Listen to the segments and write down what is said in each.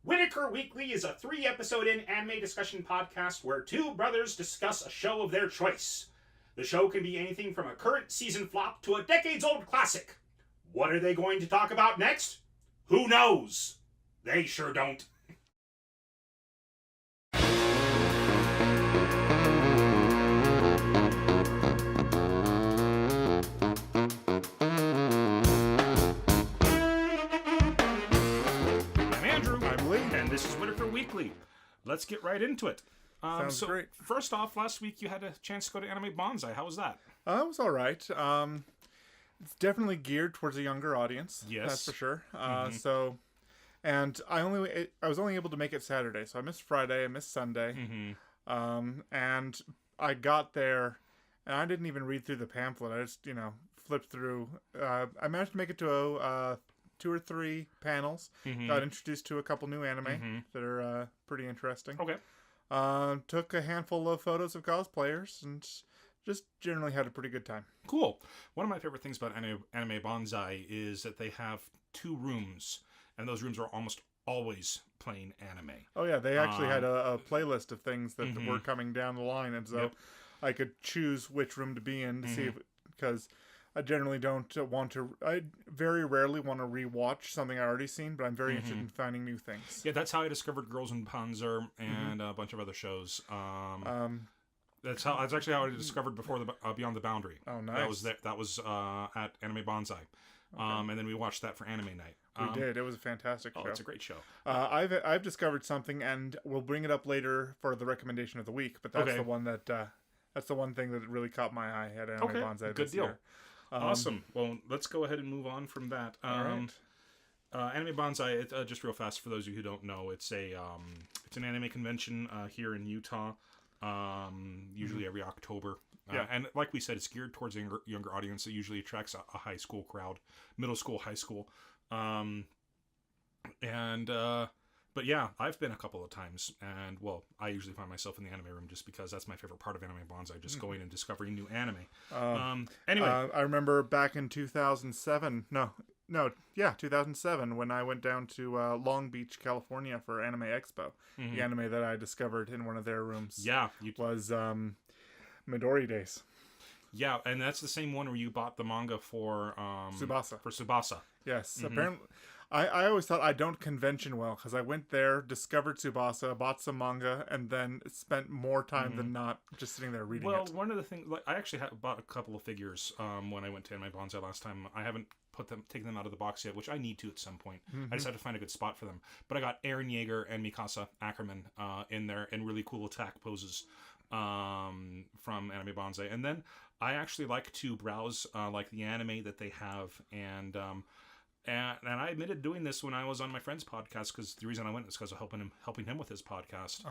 Whitaker Weekly is a 3-episode anime discussion podcast where two brothers discuss a show of their choice. The show can be anything from a current season flop to a decades-old classic. What are they going to talk about next? Who knows? They sure don't. This is Whitaker Weekly. Let's get right into it. Sounds great. First off, last week you had a chance to go to Anime Bonsai. How was that? It was all right. It's definitely geared towards a younger audience. Yes, that's for sure. And I was only able to make it Saturday, so I missed Friday, I missed Sunday, and I got there, and I didn't even read through the pamphlet. I just flipped through. I managed to make it to 2 or 3 panels. Got introduced to a couple new anime that are pretty interesting. Okay. Took a handful of photos of cosplayers and just generally had a pretty good time. Cool. One of my favorite things about Anime Bonsai is that they have 2 rooms, and those rooms are almost always playing anime. Oh yeah, they actually had a playlist of things that were coming down the line, and so I could choose which room to be in to see if, because I generally don't want to. I very rarely want to rewatch something I already seen, but I'm very interested in finding new things. Yeah, that's how I discovered Girls in Panzer and a bunch of other shows. That's actually how I discovered Before the Beyond the Boundary. Oh, nice. That was at Anime Bonsai, and then we watched that for Anime Night. We did. It was a fantastic show. Oh, it's a great show. I've discovered something, and we'll bring it up later for the recommendation of the week. But that's the one that's the one thing that really caught my eye at Anime Bonsai. Good deal. Year. Awesome. Well, let's go ahead and move on from that. All right. Anime Bonsai, just real fast for those of you who don't know, it's an anime convention here in Utah, usually every October. And like we said, it's geared towards a younger audience. It usually attracts a high school crowd, middle school, high school. But yeah, I've been a couple of times, and well, I usually find myself in the anime room just because that's my favorite part of Anime Bonsai, just going and discovering new anime. Anyway. I remember back in 2007, 2007, when I went down to Long Beach, California for Anime Expo. The anime that I discovered in one of their rooms was Midori Days. Yeah, and that's the same one where you bought the manga for Tsubasa. For Tsubasa. Yes, apparently. I always thought I don't convention well, because I went there, discovered Tsubasa, bought some manga, and then spent more time than not just sitting there reading it. Well, one of the things, I actually bought a couple of figures when I went to Anime Bonsai last time. I haven't taken them out of the box yet, which I need to at some point. I just had to find a good spot for them. But I got Eren Yeager and Mikasa Ackerman in there in really cool attack poses from Anime Bonsai. And then I actually like to browse like the anime that they have, and I admitted doing this when I was on my friend's podcast, because the reason I went is because of helping him with his podcast.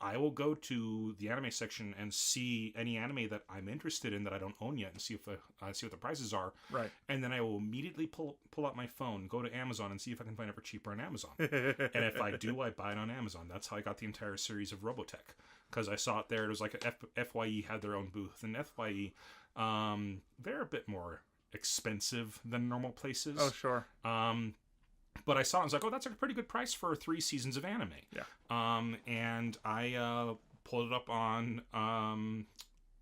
I will go to the anime section and see any anime that I'm interested in that I don't own yet, and see what the prices are. Right. And then I will immediately pull out my phone, go to Amazon, and see if I can find it for cheaper on Amazon. And if I do, I buy it on Amazon. That's how I got the entire series of Robotech, because I saw it there. It was like FYE had their own booth, and FYE, they're a bit more expensive than normal places. Oh, sure. But I saw it, I was like, oh, that's a pretty good price for 3 seasons of anime. Yeah. And I pulled it up on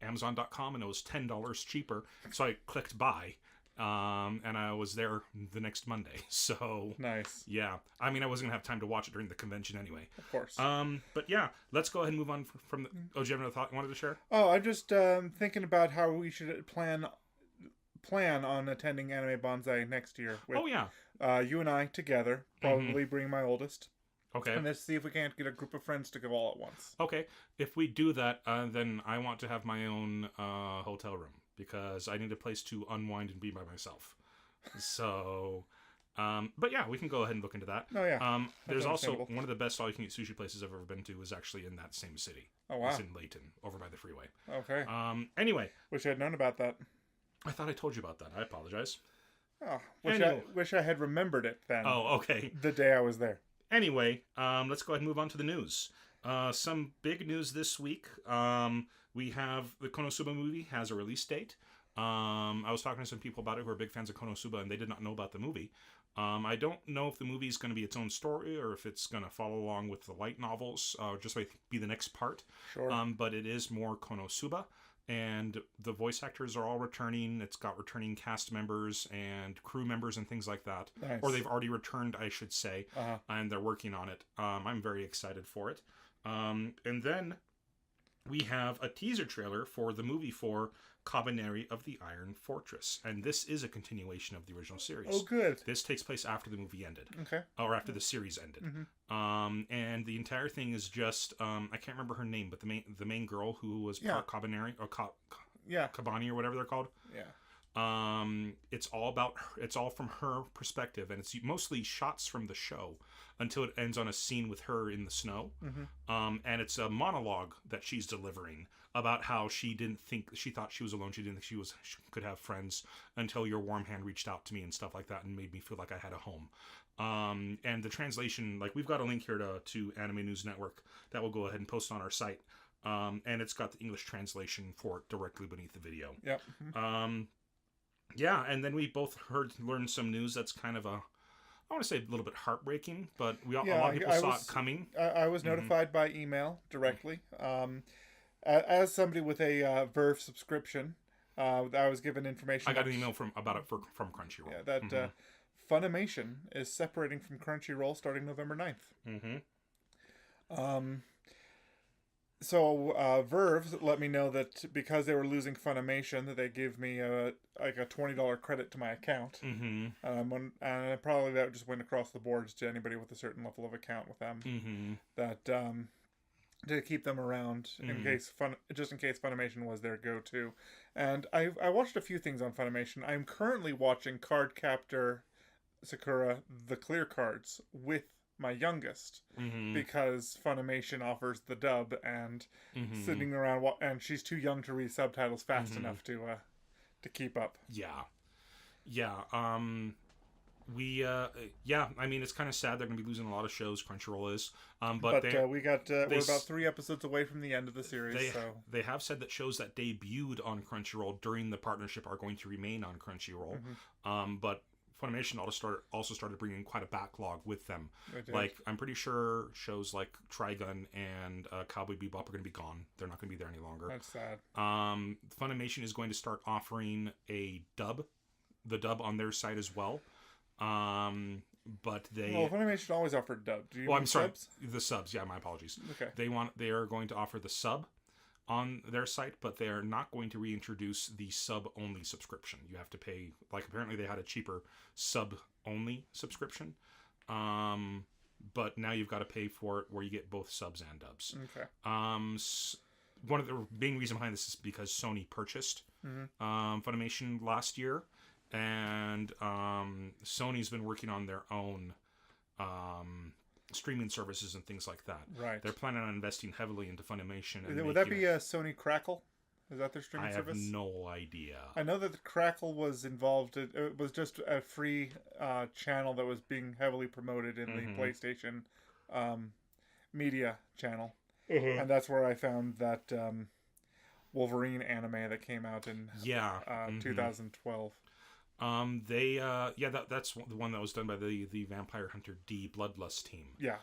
Amazon.com, and it was $10 cheaper. So I clicked buy, and I was there the next Monday. So nice. Yeah. I mean, I wasn't going to have time to watch it during the convention anyway. Of course. But yeah, let's go ahead and move on from the... Oh, do you have another thought you wanted to share? Oh, I'm just thinking about how we should plan on attending Anime Bonsai next year. With, you and I together. Probably bring my oldest. Okay. And let's see if we can't get a group of friends to go all at once. Okay. If we do that, then I want to have my own hotel room, because I need a place to unwind and be by myself. So, but yeah, we can go ahead and look into that. Oh yeah. There's also one of the best all-you-can-eat sushi places I've ever been to is actually in that same city. Oh wow. It's in Layton, over by the freeway. Okay. Anyway. Wish I had known about that. I thought I told you about that. I apologize. Oh, wish I had remembered it then. Oh, okay. The day I was there. Anyway, let's go ahead and move on to the news. Some big news this week. We have the Konosuba movie has a release date. I was talking to some people about it who are big fans of Konosuba, and they did not know about the movie. I don't know if the movie is going to be its own story or if it's going to follow along with the light novels, just like be the next part. Sure. But it is more Konosuba, and the voice actors are all returning. It's got returning cast members and crew members and things like that. Nice. Or they've already returned, I should say, and they're working on it. I'm very excited for it. And then we have a teaser trailer for the movie for Cabaneri of the Iron Fortress, and this is a continuation of the original series. Oh, good. This takes place after the movie ended. Okay. Or after the series ended. And the entire thing is just I can't remember her name, but the main girl who was part Cabaneri or Cabani or whatever they're called. Yeah. It's all about her, it's all from her perspective, and it's mostly shots from the show until it ends on a scene with her in the snow. And it's a monologue that she's delivering about how she thought she was alone. She didn't think she could have friends until your warm hand reached out to me and stuff like that and made me feel like I had a home. And the translation, like, we've got a link here to Anime News Network that we'll go ahead and post on our site. And it's got the English translation for it directly beneath the video. Yep. Yeah, and then we both learned some news that's kind of I want to say a little bit heartbreaking, but a lot of people saw it coming. I was notified by email directly. As somebody with a Verve subscription, I was given information. I got an email about it from Crunchyroll. Yeah, that Funimation is separating from Crunchyroll starting November 9th. So Verve let me know that because they were losing Funimation, that they gave me like a $20 credit to my account. And probably that just went across the boards to anybody with a certain level of account with them. That to keep them around in case Funimation was their go-to. And I watched a few things on Funimation. I'm currently watching Cardcaptor Sakura The Clear Cards with my youngest because Funimation offers the dub, and sitting around and she's too young to read subtitles fast enough to keep up. I mean, it's kind of sad they're going to be losing a lot of shows. Crunchyroll is, but we're about 3 episodes away from the end of the series. They have said that shows that debuted on Crunchyroll during the partnership are going to remain on Crunchyroll. But Funimation also started bringing quite a backlog with them. Like, I'm pretty sure shows like Trigun and Cowboy Bebop are going to be gone. They're not going to be there any longer. That's sad. Funimation is going to start offering the dub on their site as well. But Funimation always offered dub. Do you I'm sorry, subs? the subs. Yeah, my apologies. Okay. They are going to offer the sub on their site, but they are not going to reintroduce the sub-only subscription. You have to pay, like, apparently they had a cheaper sub-only subscription, but now you've got to pay for it where you get both subs and dubs. Okay. One of the main reasons behind this is because Sony purchased Funimation last year, and Sony's been working on their own streaming services and things like that. Right. They're planning on investing heavily into Funimation. And would that be a Sony Crackle? Is that their streaming service? I have no idea. I know that the Crackle was involved. It was just a free channel that was being heavily promoted in the PlayStation media channel. And that's where I found that Wolverine anime that came out in 2012. That's the one that was done by the Vampire Hunter D Bloodlust team. Yeah.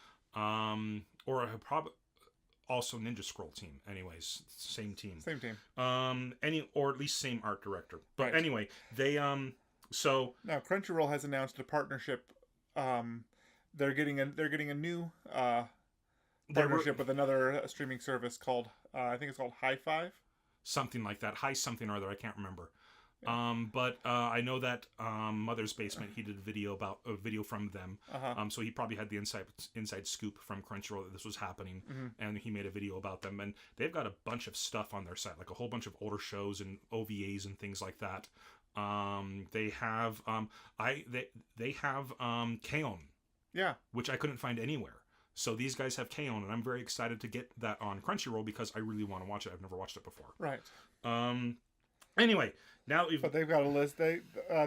Or also Ninja Scroll team. Anyways, same team. Same team. Or at least same art director. But anyway, they so now Crunchyroll has announced a partnership. They're getting a new partnership with another streaming service called I think it's called High Five. Something like that. High something or other. I can't remember. But I know that Mother's Basement, he did a video from them. So he probably had the inside scoop from Crunchyroll that this was happening, and he made a video about them. And they've got a bunch of stuff on their site, like a whole bunch of older shows and OVAs and things like that. They have K-On! Yeah, which I couldn't find anywhere. So these guys have K-On! And I'm very excited to get that on Crunchyroll because I really want to watch it. I've never watched it before. Right. Anyway, now but they've got a list. The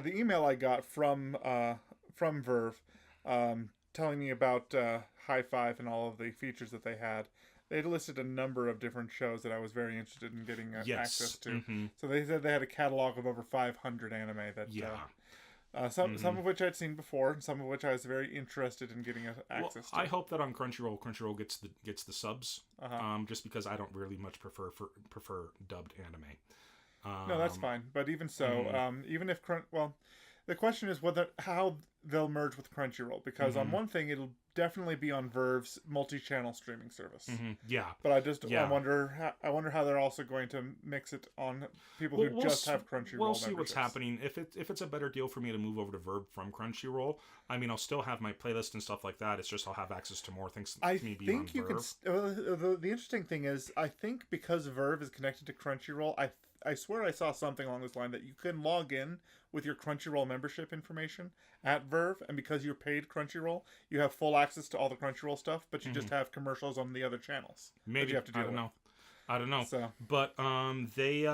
email I got from Verve, telling me about High Five and all of the features that they had. They listed a number of different shows that I was very interested in getting access to. So they said they had a catalog of over 500 anime that Some of which I'd seen before, and some of which I was very interested in getting access to. I hope that on Crunchyroll gets the subs. Just because I don't really much prefer dubbed anime. No, that's fine. But even so, even if the question is how they'll merge with Crunchyroll, because on one thing it'll definitely be on Verve's multi-channel streaming service. Yeah, but I wonder how they're also going to mix it on people who just have Crunchyroll. We'll see what's happening. If it's a better deal for me to move over to Verve from Crunchyroll, I mean, I'll still have my playlist and stuff like that. It's just I'll have access to more things. I think you Verve. The interesting thing is, I think because Verve is connected to Crunchyroll, I swear I saw something along this line that you can log in with your Crunchyroll membership information at Verve, and because you're paid Crunchyroll, you have full access to all the Crunchyroll stuff, but you just have commercials on the other channels. Maybe you have to deal I don't know. So. But they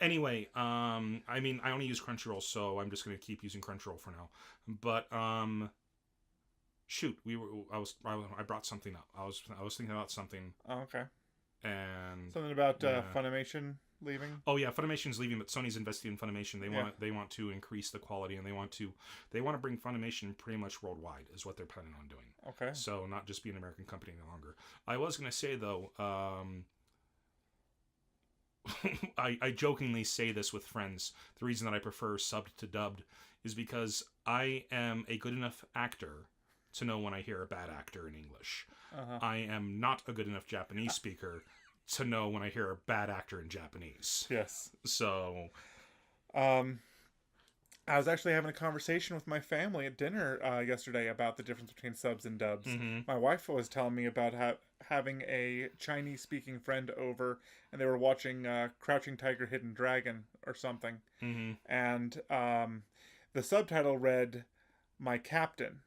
anyway, I mean, I only use Crunchyroll, so I'm just going to keep using Crunchyroll for now. But shoot, I brought something up. I was thinking about something. Oh, okay. And something about Funimation leaving. Oh yeah, Funimation's leaving, but Sony's investing in Funimation. They want to increase the quality, and they want to bring Funimation pretty much worldwide is what they're planning on doing. Okay. So not just be an American company any longer. I was gonna say though, I jokingly say this with friends. The reason that I prefer subbed to dubbed is because I am a good enough actor to know when I hear a bad actor in English. I am not a good enough Japanese speaker to know when I hear a bad actor in Japanese. Yes. So, I was actually having a conversation with my family at dinner yesterday about the difference between subs and dubs. My wife was telling me about having a Chinese-speaking friend over, and they were watching Crouching Tiger, Hidden Dragon or something. And the subtitle read, "My Captain,"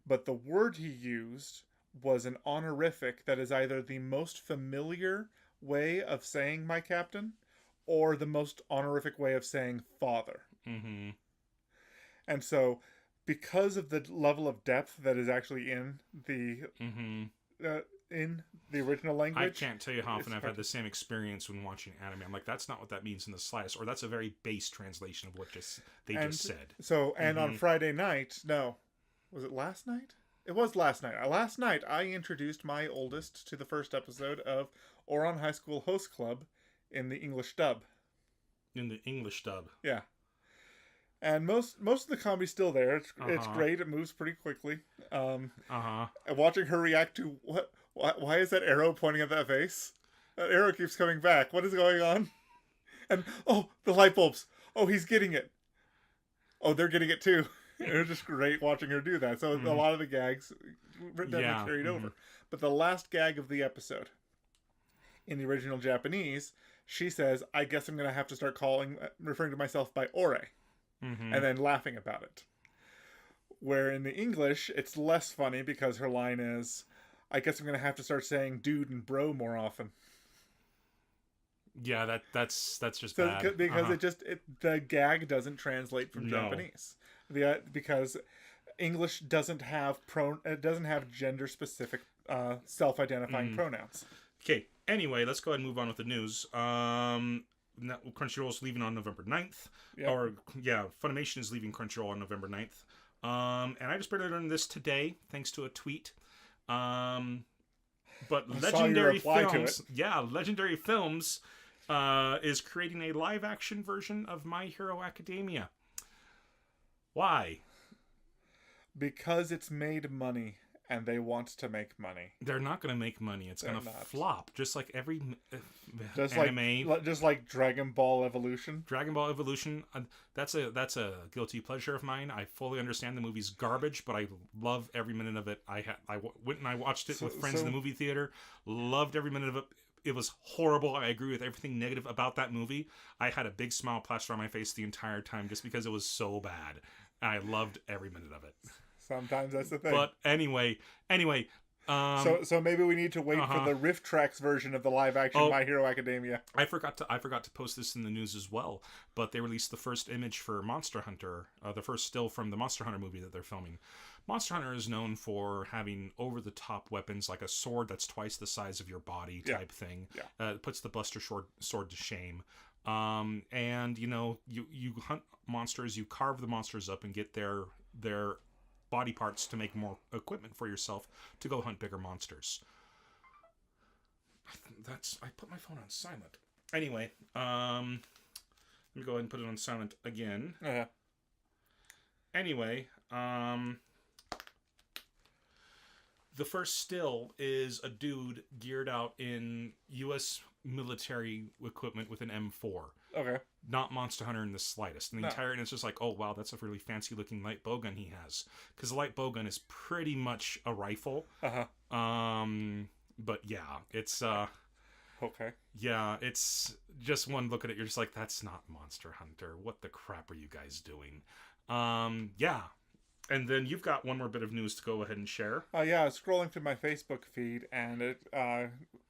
but the word he used was an honorific that is either the most familiar way of saying "my captain" or the most honorific way of saying "father." And so, because of the level of depth that is actually in the original language, I can't tell you how often I've had the same experience when watching anime. I'm like, that's not what that means in the slightest, or that's a very base translation of what they just said. So, and on Friday night, was it last night? It was last night. Last night, I introduced my oldest to the first episode of Ouran High School Host Club in the English dub. In the English dub? Yeah. And most of the comedy's still there. It's great. It moves pretty quickly. Watching her react to why is that arrow pointing at that face? That arrow keeps coming back. What is going on? And the light bulbs. Oh, he's getting it. Oh, they're getting it too. It was just great watching her do that. So a lot of the gags definitely carried over. But the last gag of the episode, in the original Japanese, she says, "I guess I'm going to have to start referring to myself by ore," and then laughing about it. Where in the English, it's less funny because her line is, "I guess I'm going to have to start saying dude and bro more often." Yeah, that's just bad. Because the gag doesn't translate from Japanese. Because English doesn't have gender specific self-identifying pronouns. Okay. Anyway, let's go ahead and move on with the news. Crunchyroll's leaving on November 9th. Funimation is leaving Crunchyroll on November 9th. And I just barely learned this today thanks to a tweet. But Legendary Films is creating a live action version of My Hero Academia. Why? Because it's made money, and they want to make money. They're not going to make money. It's going to flop, just like every anime. Just like Dragon Ball Evolution. Dragon Ball Evolution. That's a guilty pleasure of mine. I fully understand the movie's garbage, but I love every minute of it. I went and I watched it with friends in the movie theater. Loved every minute of it. It was horrible. I agree with everything negative about that movie. I had a big smile plastered on my face the entire time just because it was so bad. I loved every minute of it. Sometimes that's the thing. But anyway. So maybe we need to wait for the Rift Tracks version of the live action My Hero Academia. I forgot to post this in the news as well. But they released the first image for Monster Hunter, the first still from the Monster Hunter movie that they're filming. Monster Hunter is known for having over-the-top weapons like a sword that's twice the size of your body type thing. Yeah. It puts the Buster sword to shame. And you hunt monsters, you carve the monsters up and get their body parts to make more equipment for yourself to go hunt bigger monsters. I put my phone on silent. Anyway, let me go ahead and put it on silent again. Yeah. Anyway, the first still is a dude geared out in U.S. military equipment with an M4. Okay. Not Monster Hunter in the slightest. And the entire, and it's just like, oh wow, that's a really fancy looking light bowgun he has. Because the light bowgun is pretty much a rifle. But yeah, it's okay. Yeah, it's just one look at it, you're just like, that's not Monster Hunter. What the crap are you guys doing? Yeah. And then you've got one more bit of news to go ahead and share. Yeah, I was scrolling through my Facebook feed, and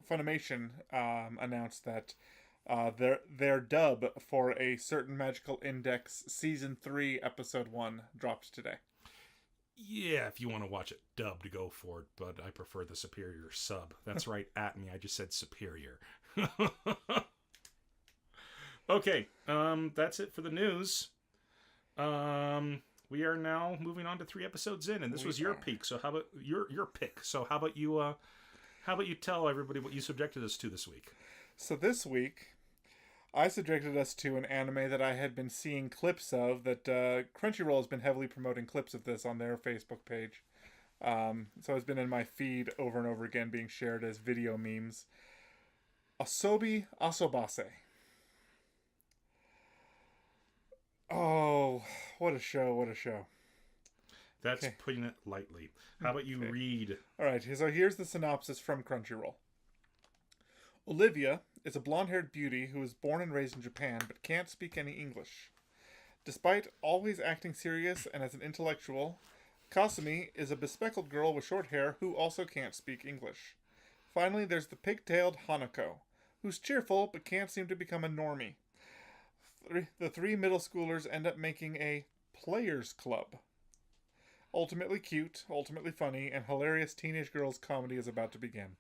Funimation announced that their dub for a certain Magical Index Season 3, Episode 1 dropped today. Yeah, if you want to watch it dubbed, go for it, but I prefer the superior sub. That's right, at me, I just said superior. Okay, that's it for the news. We are now moving on to 3 episodes in, and this was your peak. So how about your pick? So how about you tell everybody what you subjected us to this week? So this week, I subjected us to an anime that I had been seeing clips of. That Crunchyroll has been heavily promoting clips of this on their Facebook page. So it's been in my feed over and over again, being shared as video memes. Asobi Asobase. Oh, what a show, what a show. That's putting it lightly. How about you read? Alright, so here's the synopsis from Crunchyroll. Olivia is a blonde-haired beauty who was born and raised in Japan but can't speak any English. Despite always acting serious and as an intellectual, Kasumi is a bespectacled girl with short hair who also can't speak English. Finally, there's the pig-tailed Hanako, who's cheerful but can't seem to become a normie. The 3 middle schoolers end up making a players club. Ultimately cute, ultimately funny, and hilarious teenage girls comedy is about to begin.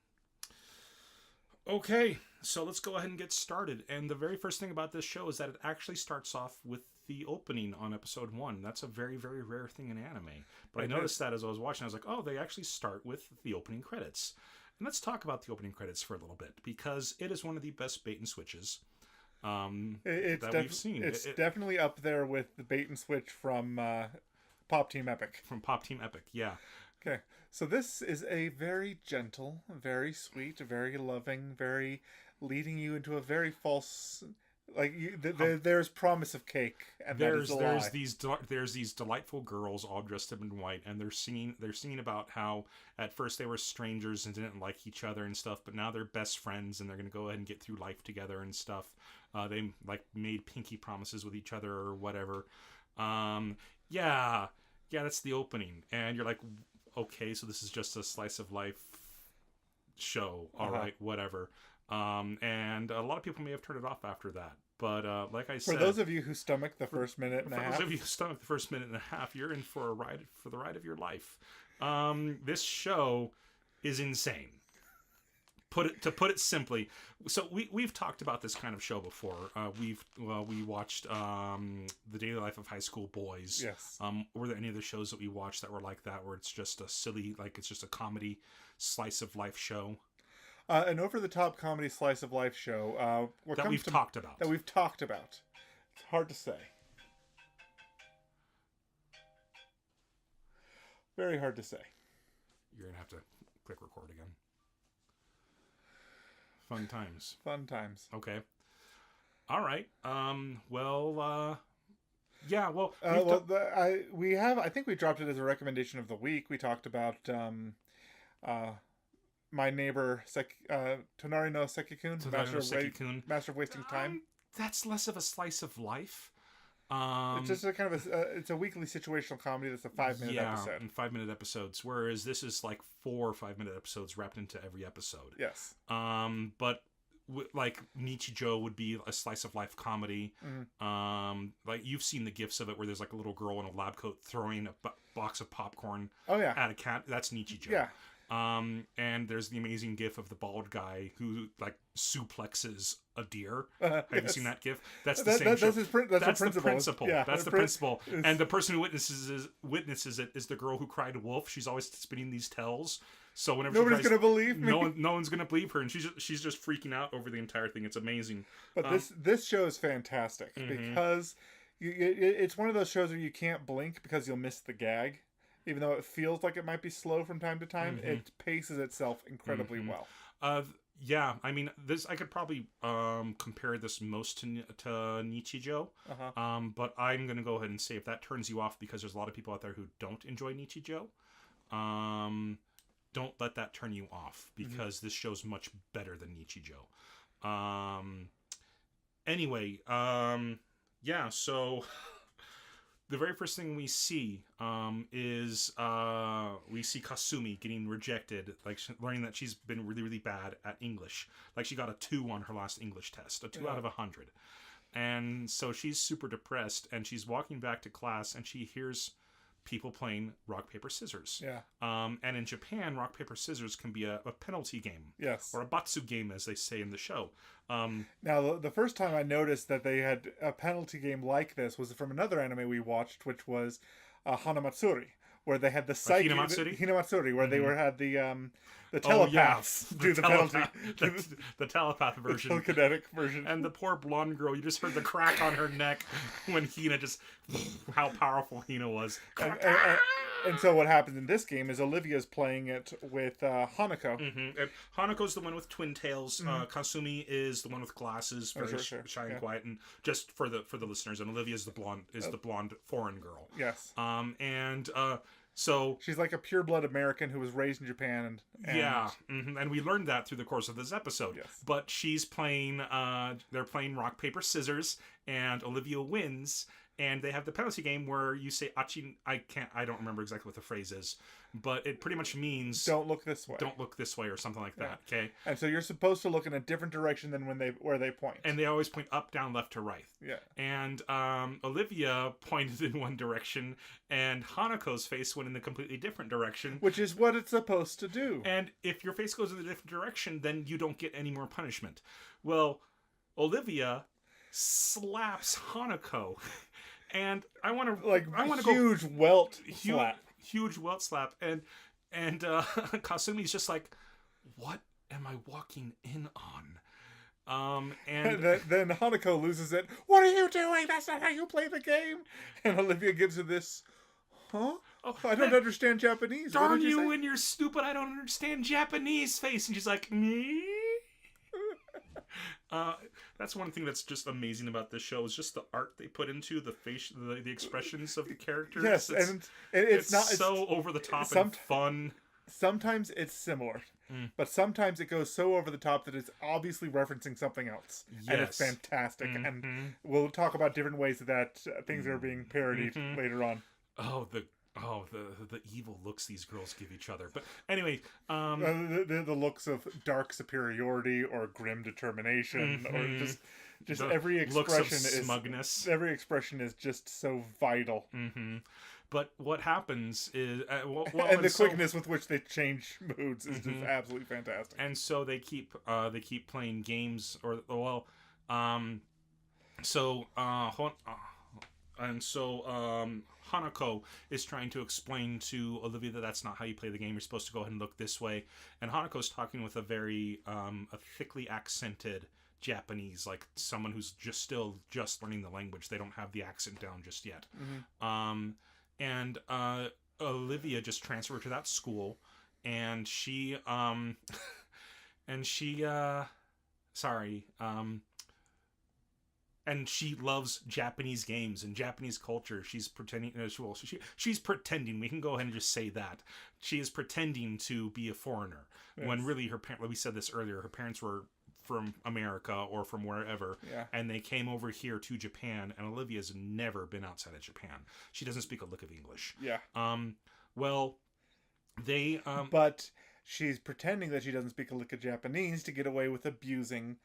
Okay, so let's go ahead and get started. And the very first thing about this show is that it actually starts off with the opening on episode 1. That's a very, very rare thing in anime. But I noticed that as I was watching, I was like, oh, they actually start with the opening credits. And let's talk about the opening credits for a little bit, because it is one of the best bait and switches that we've seen. It's definitely up there with the bait and switch from Pop Team Epic. From Pop Team Epic, yeah. Okay, so this is a very gentle, very sweet, very loving, very leading you into a very false, like there's promise of cake, and there's these delightful girls all dressed up in white, and they're singing about how at first they were strangers and didn't like each other and stuff, but now they're best friends and they're gonna go ahead and get through life together and stuff. They like made pinky promises with each other or whatever. Yeah, that's the opening, and you're like, okay, so this is just a slice of life show. All right, whatever. And a lot of people may have turned it off after that. But like I said, for those of you who stomach the first minute and a half, you're in for the ride of your life. This show is insane. To put it simply. So we've talked about this kind of show before. We watched The Daily Life of High School Boys. Yes. Were there any other shows that we watched that were like that, where it's just a silly, like it's just a comedy slice of life show? An over-the-top comedy slice of life show that we've talked about. It's hard to say. Very hard to say. You're gonna have to click record again. Fun times. Fun times. Okay. All right. Yeah. Well. I think we dropped it as a recommendation of the week. We talked about My Neighbor Tonari no Sekikun, Master of Wasting Time. That's less of a slice of life. It's just a kind of it's a weekly situational comedy that's a 5-minute episode. And 5-minute episodes, whereas this is like 4 or 5-minute episodes wrapped into every episode. Yes. But like Nichijou would be a slice of life comedy. Mm-hmm. Like you've seen the gifs of it where there's like a little girl in a lab coat throwing a box of popcorn at a cat. That's Nichijou. Yeah. And there's the amazing gif of the bald guy who like suplexes a deer. Have you seen that gif? That's the same show. That's the principle. Yeah, that's the principle. And the person who witnesses it is the girl who cried wolf. She's always spinning these tells. So whenever nobody's gonna believe me. No one's gonna believe her, and she's just freaking out over the entire thing. It's amazing. But this show is fantastic because it's one of those shows where you can't blink because you'll miss the gag. Even though it feels like it might be slow from time to time, it paces itself incredibly well. Yeah, I mean, I could probably compare this most to Nichijou. But I'm gonna go ahead and say if that turns you off because there's a lot of people out there who don't enjoy Nichijou, don't let that turn you off because this show's much better than Nichijou. Anyway, yeah, so the very first thing we see is we see Kasumi getting rejected, like learning that she's been really, really bad at English. Like she got a 2 on her last English test, a 2 out of 100. And so she's super depressed, and she's walking back to class, and she hears people playing rock, paper, scissors. Yeah. And in Japan, rock, paper, scissors can be a penalty game. Yes. Or a batsu game, as they say in the show. Now, the first time I noticed that they had a penalty game like this was from another anime we watched, which was Hanamatsuri, where they had the psychic Hinamatsuri, where they had the telepaths do the penalty. The telepath version. The telekinetic version. And the poor blonde girl, you just heard the crack on her neck when Hina how powerful Hina was. And so what happens in this game is Olivia's playing it with Hanako. And Hanako's the one with twin tails. Kasumi is the one with glasses, very shy and quiet. And just for the listeners, and Olivia's the blonde foreign girl. Yes. So she's like a pure-blood American who was raised in Japan, and we learned that through the course of this episode. Yes. But she's playing. They're playing rock, paper, scissors, and Olivia wins. And they have the penalty game where you say "achi." I don't remember exactly what the phrase is, but it pretty much means "don't look this way." Don't look this way, or something like that. Okay. And so you're supposed to look in a different direction than where they point. And they always point up, down, left to right. Yeah. And Olivia pointed in one direction, and Hanako's face went in the completely different direction. Which is what it's supposed to do. And if your face goes in a different direction, then you don't get any more punishment. Well, Olivia slaps Hanako. And I want to huge welt slap, and Kasumi's just like, what am I walking in on? And then Hanako loses it. What are you doing? That's not how you play the game. And Olivia gives her this, huh? Oh, I don't understand Japanese. Darn you and your stupid I don't understand Japanese face. And she's like, me? That's one thing that's just amazing about this show is just the art they put into the face, the expressions of the characters. Yes, and it's not so over the top and fun. Sometimes it's similar, but sometimes it goes so over the top that it's obviously referencing something else, and it's fantastic. And we'll talk about different ways that things are being parodied later on. The evil looks these girls give each other. But anyway, the looks of dark superiority or grim determination, or just every expression is smugness. Every expression is just so vital. But what happens is, and the quickness with which they change moods is just absolutely fantastic. And so they keep playing games, Hanako is trying to explain to Olivia that that's not how you play the game. You're supposed to go ahead and look this way. And Hanako's talking with a very a thickly accented Japanese, like someone who's just learning the language. They don't have the accent down just yet. And Olivia just transferred to that school, and she and she loves Japanese games and Japanese culture. She's pretending. She's pretending. We can go ahead and just say that she is pretending to be a foreigner when really her parents. We said this earlier. Her parents were from America or from wherever, and they came over here to Japan. And Olivia's never been outside of Japan. She doesn't speak a lick of English. Yeah. But she's pretending that she doesn't speak a lick of Japanese to get away with abusing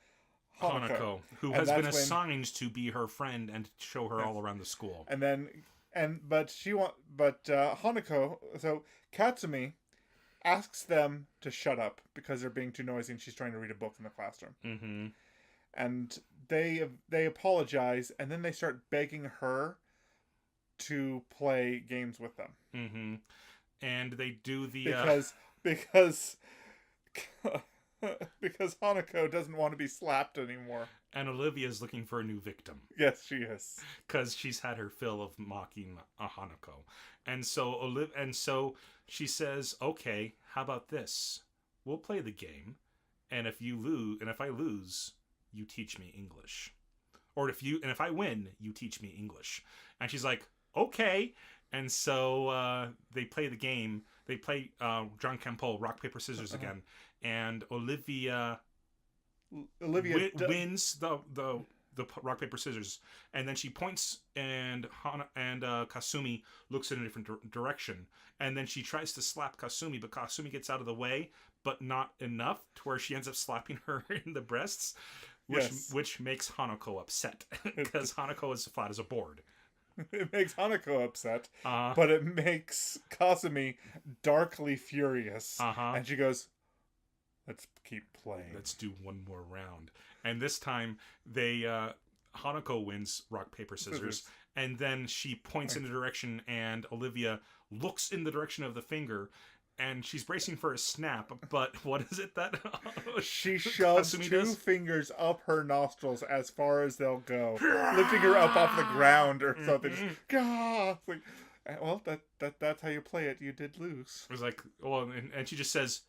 Hanako, who has been assigned to be her friend and show her all around the school. Hanako, so Katsumi asks them to shut up because they're being too noisy and she's trying to read a book in the classroom. Mm-hmm. And they apologize, and then they start begging her to play games with them. Mm-hmm. And they do the because because Hanako doesn't want to be slapped anymore. and Olivia's looking for a new victim. Yes, she is. Because she's had her fill of mocking Hanako. And so she says, okay, how about this? We'll play the game, and if I lose, you teach me English. Or if I win, you teach me English. And she's like, okay. And so they play the game. They play John Campbell, rock, paper, scissors again. And Olivia wins the rock, paper, scissors. And then she points, and Kasumi looks in a different direction. And then she tries to slap Kasumi, but Kasumi gets out of the way, but not enough to where she ends up slapping her in the breasts, which makes Hanako upset because Hanako is flat as a board. It makes Hanako upset, but it makes Kasumi darkly furious. And she goes, let's keep playing. Let's do one more round. And this time, Hanako wins rock, paper, scissors. And then she points in the direction, and Olivia looks in the direction of the finger, and she's bracing for a snap. But what is it that she shoves two fingers up her nostrils as far as they'll go, lifting her up off the ground or something. Like, well, that's how you play it. You did lose. It was like, well, and she just says,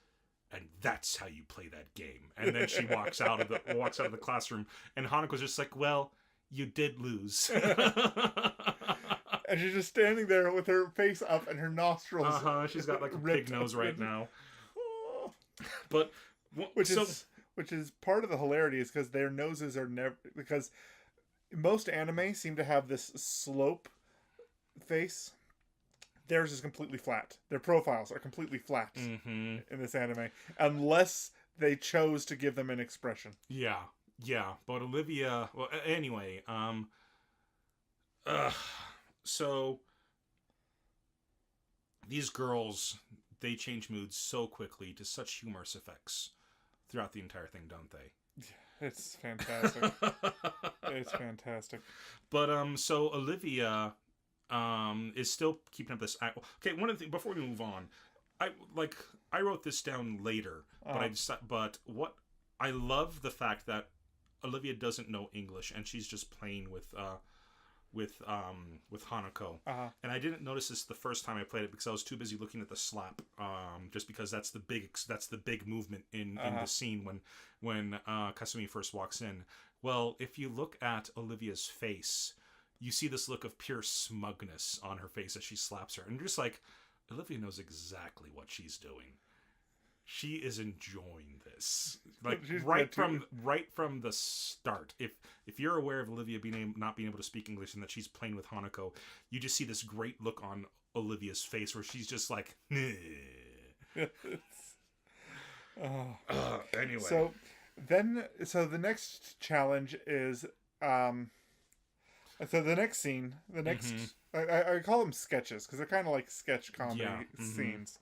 and that's how you play that game. And then she walks out of the classroom, and Hanako's just like, well, you did lose. And she's just standing there with her face up and her nostrils. She's got like a pig nose right now. But which is part of the hilarity is because their noses are never, because most anime seem to have this slope face. Theirs is completely flat. Their profiles are completely flat in this anime, unless they chose to give them an expression. Yeah. But Olivia, well, anyway, so these girls, they change moods so quickly to such humorous effects throughout the entire thing, don't they? It's fantastic. It's fantastic. But so Olivia is still keeping up this. Okay, one of the things before we move on, I wrote this down later, but I love the fact that Olivia doesn't know English and she's just playing with Hanako. And I didn't notice this the first time I played it because I was too busy looking at the slap. Just because that's the big movement in the scene when Kasumi first walks in. Well, if you look at Olivia's face, you see this look of pure smugness on her face as she slaps her, and you're just like, Olivia knows exactly what she's doing. She is enjoying this, like right from the start. If you're aware of Olivia not being able to speak English and that she's playing with Hanako, you just see this great look on Olivia's face where she's just like, anyway. So the next challenge is so the next scene, I call them sketches because they're kind of like sketch comedy scenes.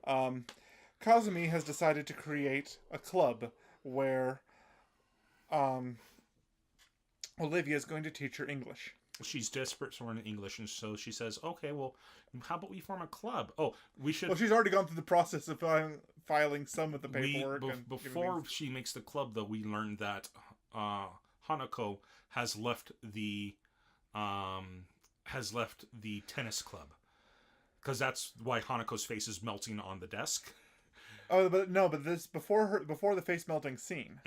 Kazumi has decided to create a club where Olivia is going to teach her English. She's desperate to learn English, and so she says, okay, well, how about we form a club? Oh, we should... Well, she's already gone through the process of filing some of the paperwork. Before she makes the club, though, we learned that Hanako has left the tennis club. Because that's why Hanako's face is melting on the desk. Oh, but this before the face melting scene.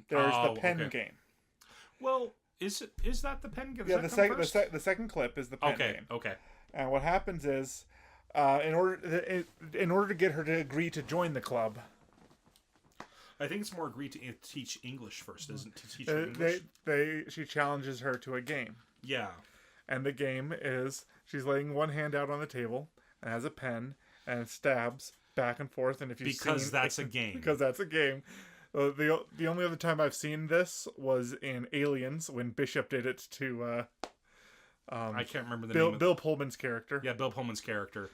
There's the pen game. Well, is that the pen game? Yeah, the second clip is the pen game. Okay. And what happens is, in order to get her to agree to join the club, I think it's more agree to teach English first, isn't it? To teach her English. She challenges her to a game. Yeah. And the game is she's laying one hand out on the table and has a pen and stabs back and forth, and that's a game. Because that's a game. The only other time I've seen this was in Aliens when Bishop did it to I can't remember the name. Bill Pullman's character. Yeah, Bill Pullman's character.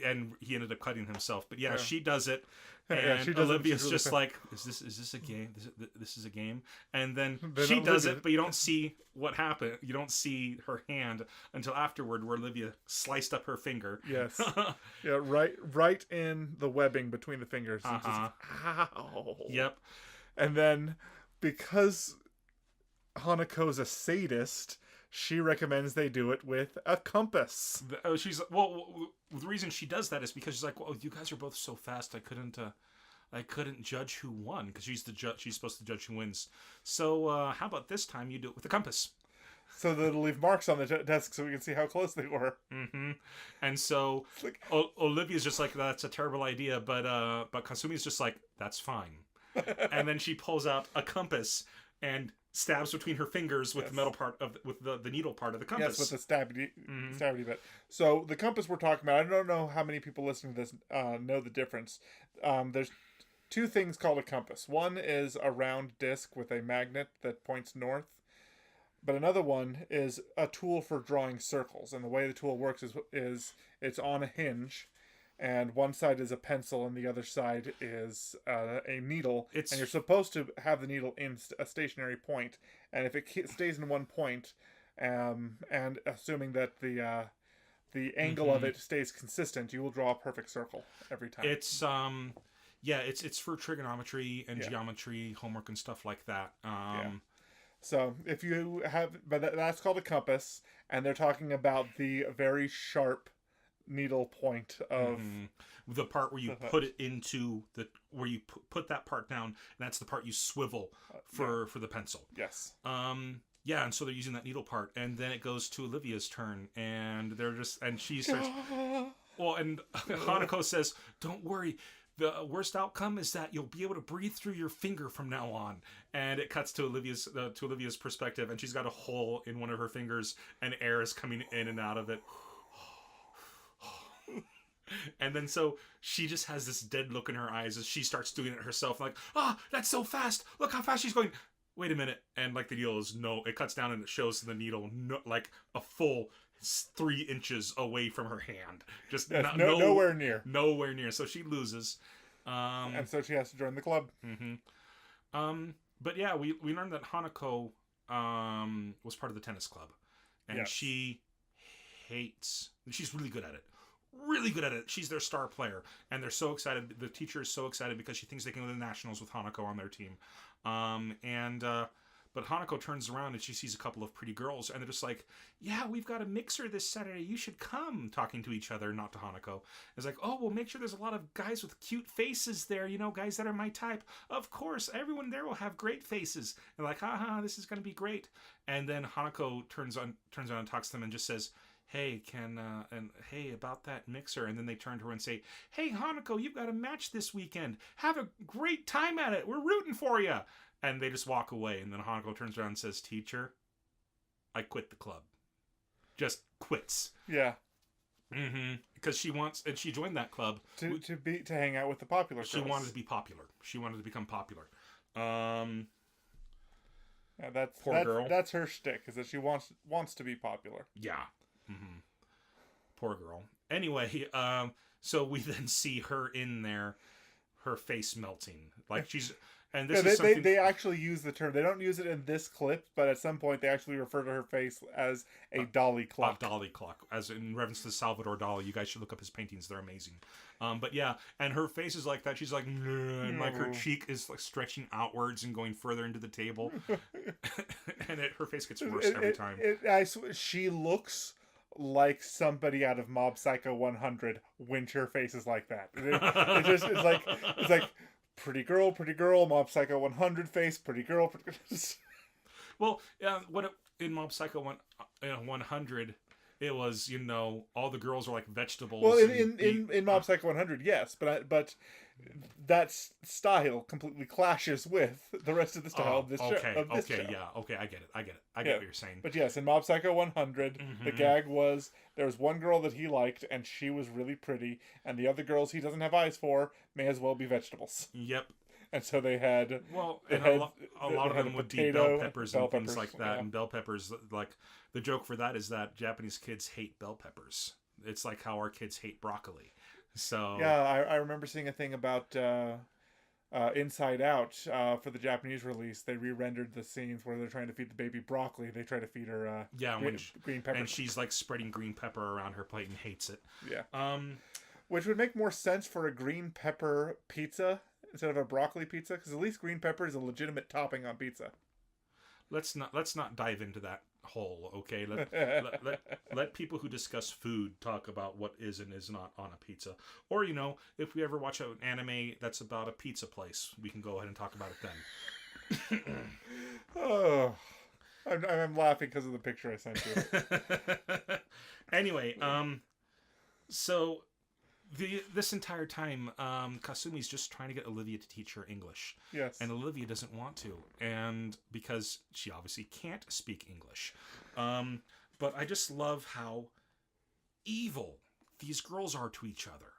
and he ended up cutting himself. But Yeah. she does it, and Yeah, she does it, Olivia's she's really just fast. like, is this a game? This is a game? And then Then she does Olivia- it, but you don't see what happened. You don't see her hand until afterward, where Olivia sliced up her finger. Yes. Yeah, right in the webbing between the fingers. And Uh-huh. just, ow. Yep. And then, because Hanako's a sadist, she recommends they do it with a compass. She's the reason she does that is because she's like, well, you guys are both so fast. I couldn't judge who won because she's the judge. She's supposed to judge who wins. So how about this time you do it with a compass? So that it'll leave marks on the desk so we can see how close they were. Mm-hmm. And so Like, Olivia's just like, that's a terrible idea, but Kasumi's just like, that's fine. And then she pulls out a compass and stabs between her fingers with the metal part with the needle part of the compass. yes, with the stabby bit. So the compass we're talking about, I don't know how many people listening to this know the difference. There's two things called a compass. One is a round disc with a magnet that points north. But another one is a tool for drawing circles. And the way the tool works is it's on a hinge. And one side is a pencil and the other side is a needle. And you're supposed to have the needle in a stationary point. And if it stays in one point, and assuming that the angle of it stays consistent, you will draw a perfect circle every time. It's it's for trigonometry and geometry homework and stuff like that. So if you have, but that's called a compass, and they're talking about the very sharp needle point of the part where you put it into where you put that part down, and that's the part you swivel for the pencil. Yes. And so they're using that needle part, and then it goes to Olivia's turn, and she starts. Well, and Hanako says, "Don't worry. The worst outcome is that you'll be able to breathe through your finger from now on." And it cuts to Olivia's perspective, and she's got a hole in one of her fingers, and air is coming in and out of it. And then so she just has this dead look in her eyes as she starts doing it herself, like, that's so fast. Look how fast she's going. Wait a minute. And like the needle it cuts down and it shows the needle like a full 3 inches away from her hand. Just nowhere near. Nowhere near. So she loses. And so she has to join the club. But yeah, we learned that Hanako was part of the tennis club. And she's really good at it. Really good at it. She's their star player. And they're so excited. The teacher is so excited because she thinks they can go to the nationals with Hanako on their team. But Hanako turns around and she sees a couple of pretty girls, and they're just like, yeah, we've got a mixer this Saturday. You should come, talking to each other, not to Hanako. It's like, oh, well, make sure there's a lot of guys with cute faces there, guys that are my type. Of course, everyone there will have great faces. And like, this is going to be great. And then Hanako turns around and talks to them and just says, hey, hey, about that mixer. And then they turn to her and say, hey, Hanako, you've got a match this weekend. Have a great time at it. We're rooting for you. And they just walk away. And then Hanako turns around and says, teacher, I quit the club. Just quits. Yeah. Because she joined that club to hang out with the popular girls. She wanted to be popular. She wanted to become popular. Yeah, that's poor girl. That's her shtick, is that she wants to be popular. Yeah. Poor girl. Anyway, so we then see her in there, her face melting. Like she's... And this is something... they actually use the term. They don't use it in this clip, but at some point they actually refer to her face as a Dali clock. A Dali clock, as in reference to Salvador Dali. You guys should look up his paintings; they're amazing. But yeah, and her face is like that. She's like, and like her cheek is like stretching outwards and going further into the table, and her face gets worse every time. She looks like somebody out of Mob Psycho 100 when her face is like that. It's like. Pretty girl, Mob Psycho 100 face, pretty girl. Well, in Mob Psycho 100, it was, all the girls were like vegetables. Well, in Mob Psycho 100, yes, but that style completely clashes with the rest of the style of this show. Okay, I get it. I get what you're saying. But yes, in Mob Psycho 100, the gag was there was one girl that he liked, and she was really pretty, and the other girls he doesn't have eyes for may as well be vegetables. Yep. And so they had... a lot of them would be bell peppers and things like that. Yeah. And bell peppers, like, the joke for that is that Japanese kids hate bell peppers. It's like how our kids hate broccoli. So Yeah, I remember seeing a thing about Inside Out for the Japanese release. They re-rendered the scenes where they're trying to feed the baby broccoli. They try to feed her yeah, green pepper. and she's like spreading green pepper around her plate and hates it. Yeah. Um, Which would make more sense for a green pepper pizza instead of a broccoli pizza, because at least green pepper is a legitimate topping on pizza. let's not dive into that hole, okay? Let people who discuss food talk about what is and is not on a pizza. Or, if we ever watch an anime that's about a pizza place, we can go ahead and talk about it then. Oh, I'm laughing because of the picture I sent you. Anyway, so this entire time, Kasumi's just trying to get Olivia to teach her English. Yes. And Olivia doesn't want to, and because she obviously can't speak English. But I just love how evil these girls are to each other.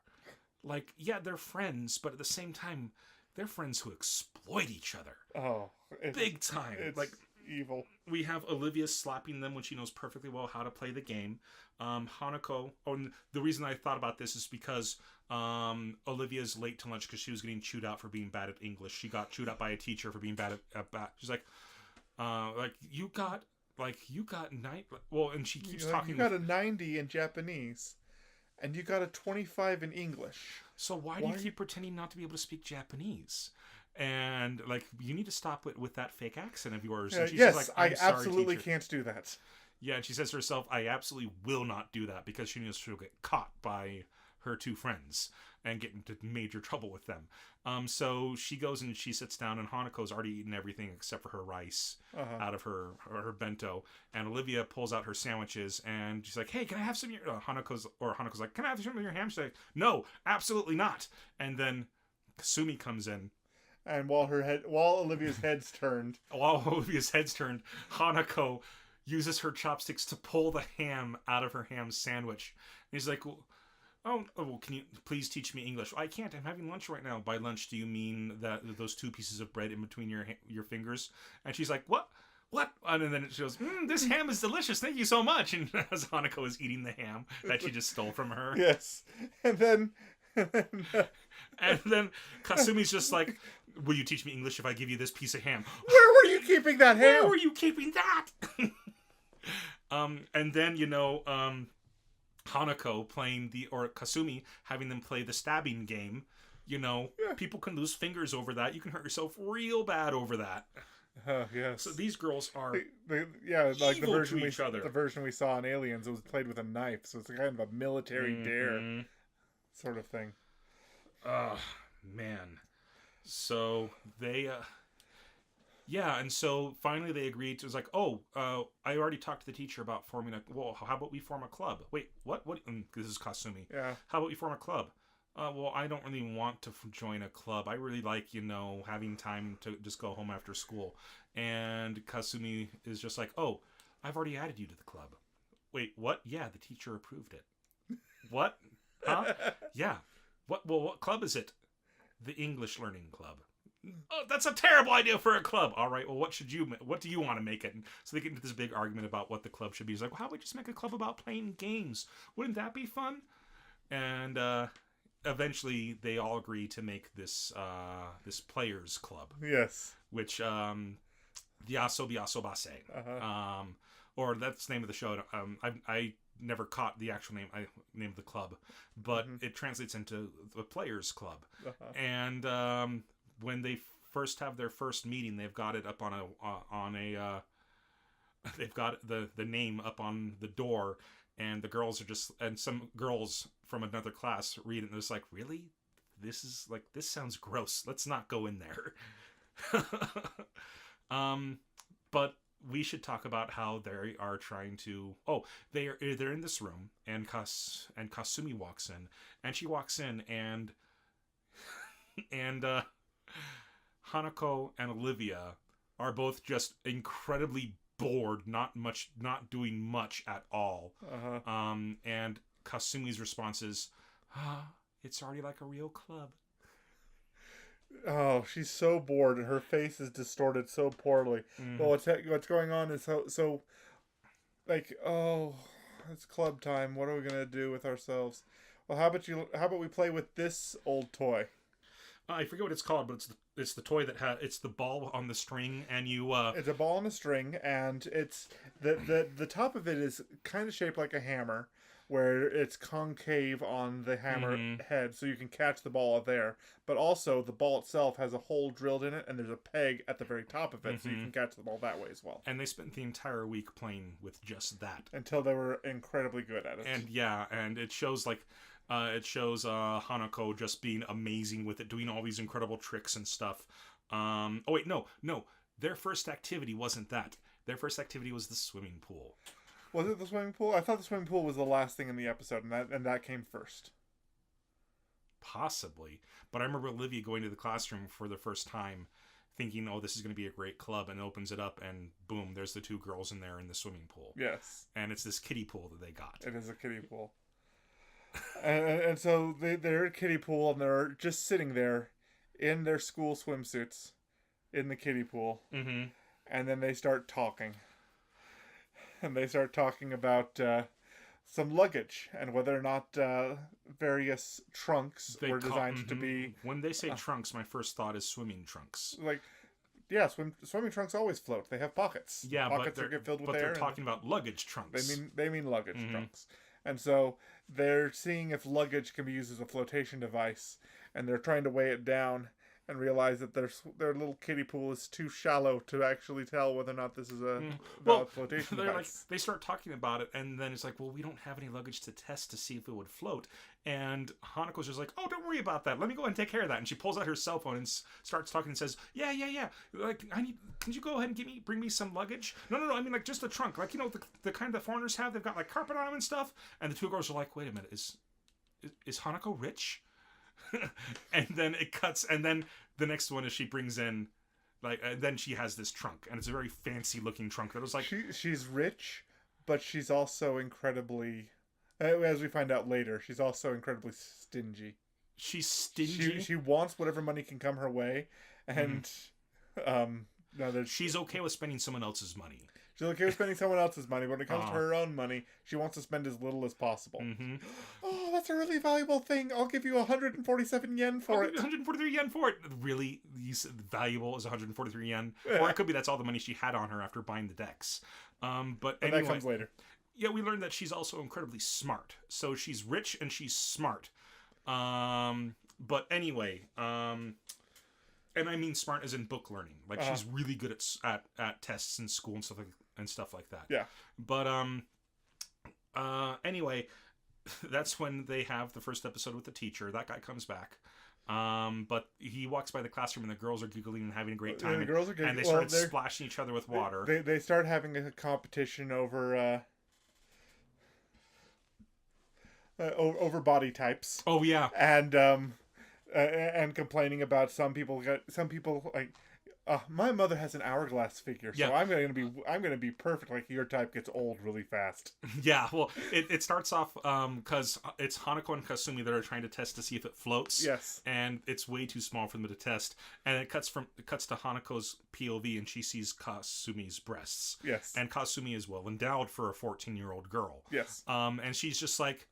Like, yeah, they're friends, but at the same time, they're friends who exploit each other. Oh, big time. It's like, evil. we have Olivia slapping them when she knows perfectly well how to play the game. Hanako, and the reason I thought about this is because Olivia's late to lunch because she was getting chewed out for being bad at English. She got chewed out by a teacher for being bad at she's like you got well, and she keeps talking. You got a 90 in Japanese, and you got a 25 in English. So why do you keep pretending not to be able to speak Japanese? And you need to stop with that fake accent of yours. And she's yes, like, I sorry, absolutely teacher. can't do that. Yeah, and she says to herself, I absolutely will not do that, because she knows she'll get caught by her two friends and get into major trouble with them. So she goes and she sits down, and Hanako's already eaten everything except for her rice out of her bento. And Olivia pulls out her sandwiches, and she's like, hey, can I have some of your... Hanako's like, can I have some of your ham? She's like, no, absolutely not. And then Kasumi comes in. And while Olivia's head's turned... Hanako uses her chopsticks to pull the ham out of her ham sandwich. And he's like, well, can you please teach me English? I can't. I'm having lunch right now. By lunch, do you mean that those two pieces of bread in between your fingers? And she's like, what? And then she goes, this ham is delicious. Thank you so much. And as Hanako is eating the ham that she just stole from her. Yes. And then Kasumi's just like, will you teach me English if I give you this piece of ham? Where were you keeping that ham? Where were you keeping that? And then, Hanako or Kasumi having them play the stabbing game. People can lose fingers over that. You can hurt yourself real bad over that. Yes. So these girls are like evil to each other. The version we saw in Aliens, it was played with a knife, so it's kind of a military dare sort of thing. Oh, man. So they... and so finally they agreed to... It was like, I already talked to the teacher about forming how about we form a club? Wait, what? This is Kasumi. Yeah. How about we form a club? Well, I don't really want to join a club. I really like, having time to just go home after school. And Kasumi is just like, I've already added you to the club. Wait, what? Yeah, the teacher approved it. What? Huh? Yeah. What? Well, what club is it? The English Learning Club. Oh, that's a terrible idea for a club. All right, well, what do you want to make it? And so they get into this big argument about what the club should be. He's like, well, how about we just make a club about playing games? Wouldn't that be fun? And eventually they all agree to make this players club. Yes. Which the Asobi Asobase. Or that's the name of the show. I never caught the actual name of the club, but it translates into the players club. And when they first have their first meeting, they've got it up they've got the name up on the door, and the girls and some girls from another class read it, and it's like, really? This sounds gross. Let's not go in there. But we should talk about how they are trying to... they're in this room, and Kasumi walks in, and she walks in, and Hanako and Olivia are both just incredibly bored, not doing much at all. And Kasumi's response is, it's already like a real club. Oh, she's so bored, and her face is distorted so poorly. Well, what's going on is so like, it's club time. What are we gonna do with ourselves? Well, how about we play with this old toy? I forget what it's called, but it's the toy that it's the ball on the string, and you It's a ball on a string, and it's the top of it is kind of shaped like a hammer, where it's concave on the hammer head, so you can catch the ball there. But also, the ball itself has a hole drilled in it, and there's a peg at the very top of it, so you can catch the ball that way as well. And they spent the entire week playing with just that until they were incredibly good at it. And it shows Hanako just being amazing with it, doing all these incredible tricks and stuff. Oh wait, no. Their first activity wasn't that. Their first activity was the swimming pool. Was it the swimming pool? I thought the swimming pool was the last thing in the episode, and that came first. Possibly, but I remember Olivia going to the classroom for the first time, thinking, "Oh, this is going to be a great club," and opens it up, and boom, there's the two girls in there in the swimming pool. Yes, and it's this kiddie pool that they got. It is a kiddie pool. and so they're at kiddie pool, and they're just sitting there in their school swimsuits in the kiddie pool. Mm-hmm. And then they start talking. And they start talking about some luggage and whether or not various trunks were designed to be... When they say trunks, my first thought is swimming trunks. Like, yeah, swimming trunks always float. They have pockets. Yeah, pockets that get filled with air. But they're talking about luggage trunks. They mean luggage trunks. And so they're seeing if luggage can be used as a flotation device, and they're trying to weigh it down and realize that their little kiddie pool is too shallow to actually tell whether or not this is a valid flotation device. They start talking about it, and then it's like, well, we don't have any luggage to test to see if it would float. And Hanako's just like, oh, don't worry about that. Let me go ahead and take care of that. And she pulls out her cell phone and starts talking and says, yeah. Like, can you go ahead and bring me some luggage? No. I mean, like, just the trunk. Like, the kind that foreigners have. They've got, like, carpet on them and stuff. And the two girls are like, wait a minute, is Hanako rich? And then it cuts, and then the next one is she brings in, like, then she has this trunk, and it's a very fancy looking trunk that was like... She's rich, but she's also incredibly, as we find out later, she's also incredibly stingy. She's stingy? She wants whatever money can come her way, and she's okay with spending someone else's money. She's okay with spending someone else's money, but when it comes to her own money, she wants to spend as little as possible. Mm-hmm. Oh, that's a really valuable thing. I'll give you 147 yen for it. 143 yen for it. Really? Valuable is 143 yen? Yeah. Or it could be that's all the money she had on her after buying the decks. But anyway, that comes later. Yeah, we learned that she's also incredibly smart. So she's rich and she's smart. But anyway, and I mean smart as in book learning. Like, she's really good at tests in school and stuff like that. Yeah. But anyway, that's when they have the first episode with the teacher. That guy comes back. But he walks by the classroom and the girls are giggling and having a great time. The girls are giggling. And they start splashing each other with water. They start having a competition over over body types. Oh yeah. And complaining about some people like, my mother has an hourglass figure, so I'm gonna be perfect. Like, your type gets old really fast. Yeah, well, it starts off because it's Hanako and Kasumi that are trying to test to see if it floats. Yes, and it's way too small for them to test. And it cuts to Hanako's POV, and she sees Kasumi's breasts. Yes, and Kasumi is well endowed for a 14-year-old girl. Yes, and she's just like.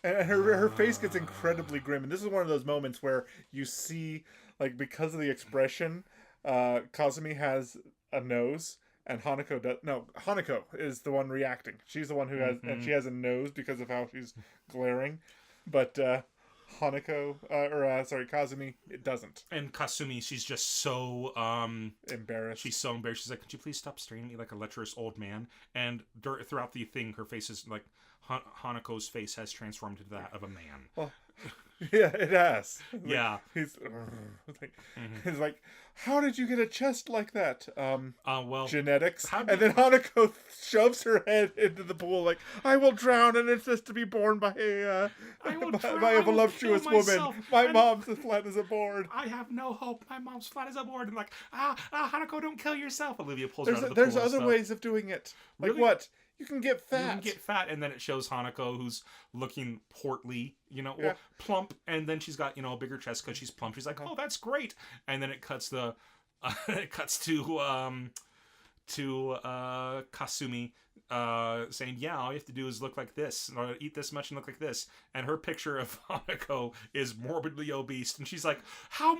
And her face gets incredibly grim. And this is one of those moments where you see, like, because of the expression, Kazumi has a nose, and Hanako does... No, Hanako is the one reacting. She's the one who has... And she has a nose because of how she's glaring. But Kazumi, it doesn't. And Kasumi, she's just so... embarrassed. She's so embarrassed. She's like, could you please stop staring at me like a lecherous old man? And throughout the thing, her face is like... Hanako's face has transformed into that of a man. Well, yeah, it has. Like, yeah. He's like, how did you get a chest like that? Well, genetics. And then Hanako shoves her head into the pool like, I will drown, and it's just to be born by a voluptuous woman. My mom's as flat as a board. I have no hope. My mom's flat as a board. And like, Hanako, don't kill yourself. Olivia pulls her out of the pool. There's other ways of doing it. Like, really? What? You can get fat. You can get fat, and then it shows Hanako, who's looking portly, plump, and then she's got, a bigger chest because she's plump. She's like, oh, that's great. And then it cuts to to Kasumi, saying, yeah, all you have to do is look like this, or eat this much and look like this. And her picture of Hanako is morbidly obese, and she's like, how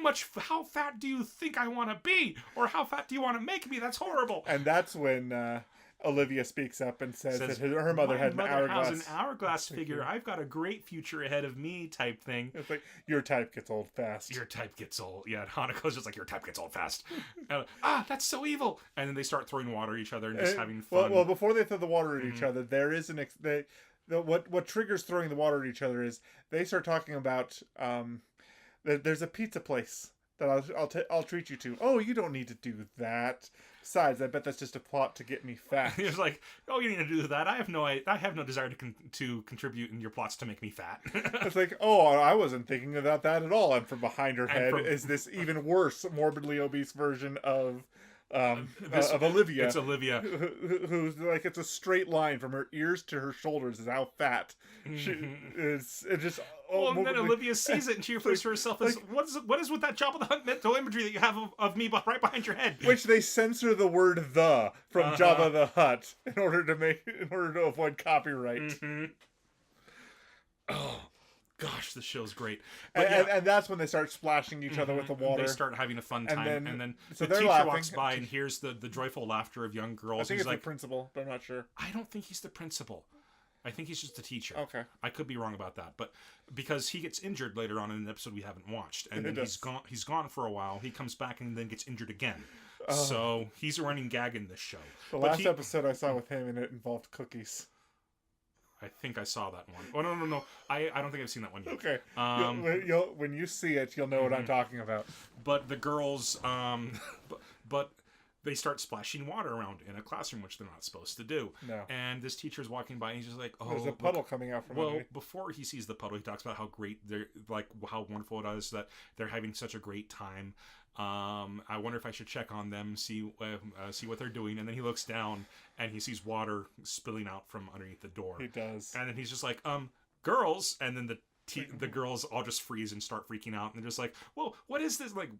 fat do you think I want to be? Or how fat do you want to make me? That's horrible. And that's when Olivia speaks up and says that her mother had an hourglass. Has an hourglass figure. I've got a great future ahead of me, type thing. It's like, your type gets old fast. Your type gets old. Yeah, and Hanako's just like, your type gets old fast. That's so evil. And then they start throwing water at each other and just having fun. Well, before they throw the water at each other, there is what triggers throwing the water at each other is they start talking about there's a pizza place that I'll treat you to. Oh, you don't need to do that. Besides, I bet that's just a plot to get me fat. He's like, oh, you need to do that. I have no desire to contribute in your plots to make me fat. It's like, oh, I wasn't thinking about that at all. And from behind her head is this even worse, morbidly obese version of Olivia. It's Olivia, who's like, it's a straight line from her ears to her shoulders is how fat she is. It just and then Olivia sees it and she refers to herself as, what is with that Jabba the Hutt mental imagery that you have of me right behind your head? Which they censor the word "the" from Jabba the Hutt in order to avoid copyright. Mm-hmm. Oh. Gosh, this show's great. And that's when they start splashing each other with the water. They start having a fun time. And then so the teacher laughing. walks by and hears the joyful laughter of young girls. I think he's it's like, the principal, but I'm not sure. I don't think he's the principal. I think he's just the teacher. Okay. I could be wrong about that. But because he gets injured later on in an episode we haven't watched. And then he's gone for a while. He comes back and then gets injured again. So he's a running gag in this show. The last episode I saw with him, and it involved cookies. I think I saw that one. Oh, no. I don't think I've seen that one yet. Okay. When you see it, you'll know what I'm talking about. But the girls, but they start splashing water around in a classroom, which they're not supposed to do. No. And this teacher's walking by, and he's just like, oh. There's a puddle coming out from underneath. Before he sees the puddle, he talks about how great they're, like, how wonderful it is that they're having such a great time. I wonder if I should check on them, see what they're doing. And then he looks down and he sees water spilling out from underneath the door. He does. And then he's just like, girls. And then the girls all just freeze and start freaking out. And they're just like, whoa, what is this? Like,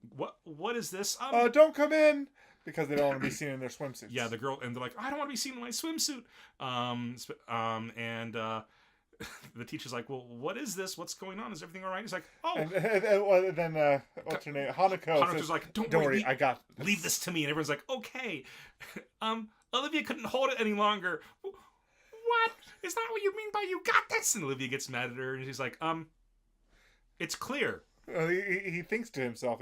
what is this? Don't come in. Because they don't want to be seen in their swimsuits. Yeah, and they're like, I don't want to be seen in my swimsuit. The teacher's like, well, what is this? What's going on? Is everything all right? He's like, oh. And then, what's her name? Hanako's says, like, don't worry, I got this. Leave this to me. And everyone's like, okay. Olivia couldn't hold it any longer. What? Is that what you mean by you got this? And Olivia gets mad at her, and she's like, it's clear. He thinks to himself,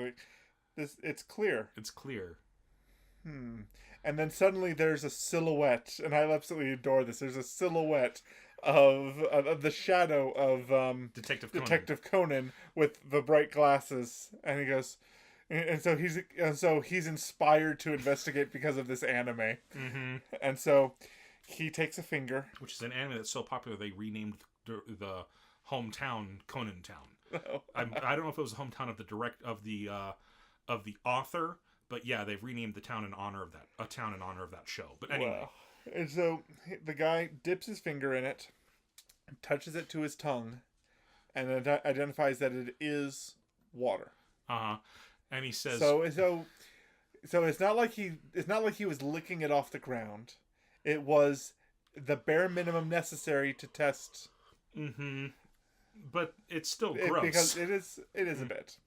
it's clear. It's clear. And then suddenly there's a silhouette, and I absolutely adore this. There's a silhouette of the shadow of Detective Conan with the bright glasses, and he goes, and so he's inspired to investigate because of this anime, and so he takes a finger, which is an anime that's so popular they renamed the hometown Conan Town. I don't know if it was the hometown of the author. But yeah, they've renamed the town in honor of that show. But anyway. Wow. And so the guy dips his finger in it, touches it to his tongue, and identifies that it is water. And he says, So it's not like he was licking it off the ground. It was the bare minimum necessary to test. But it's still gross because it is a bit.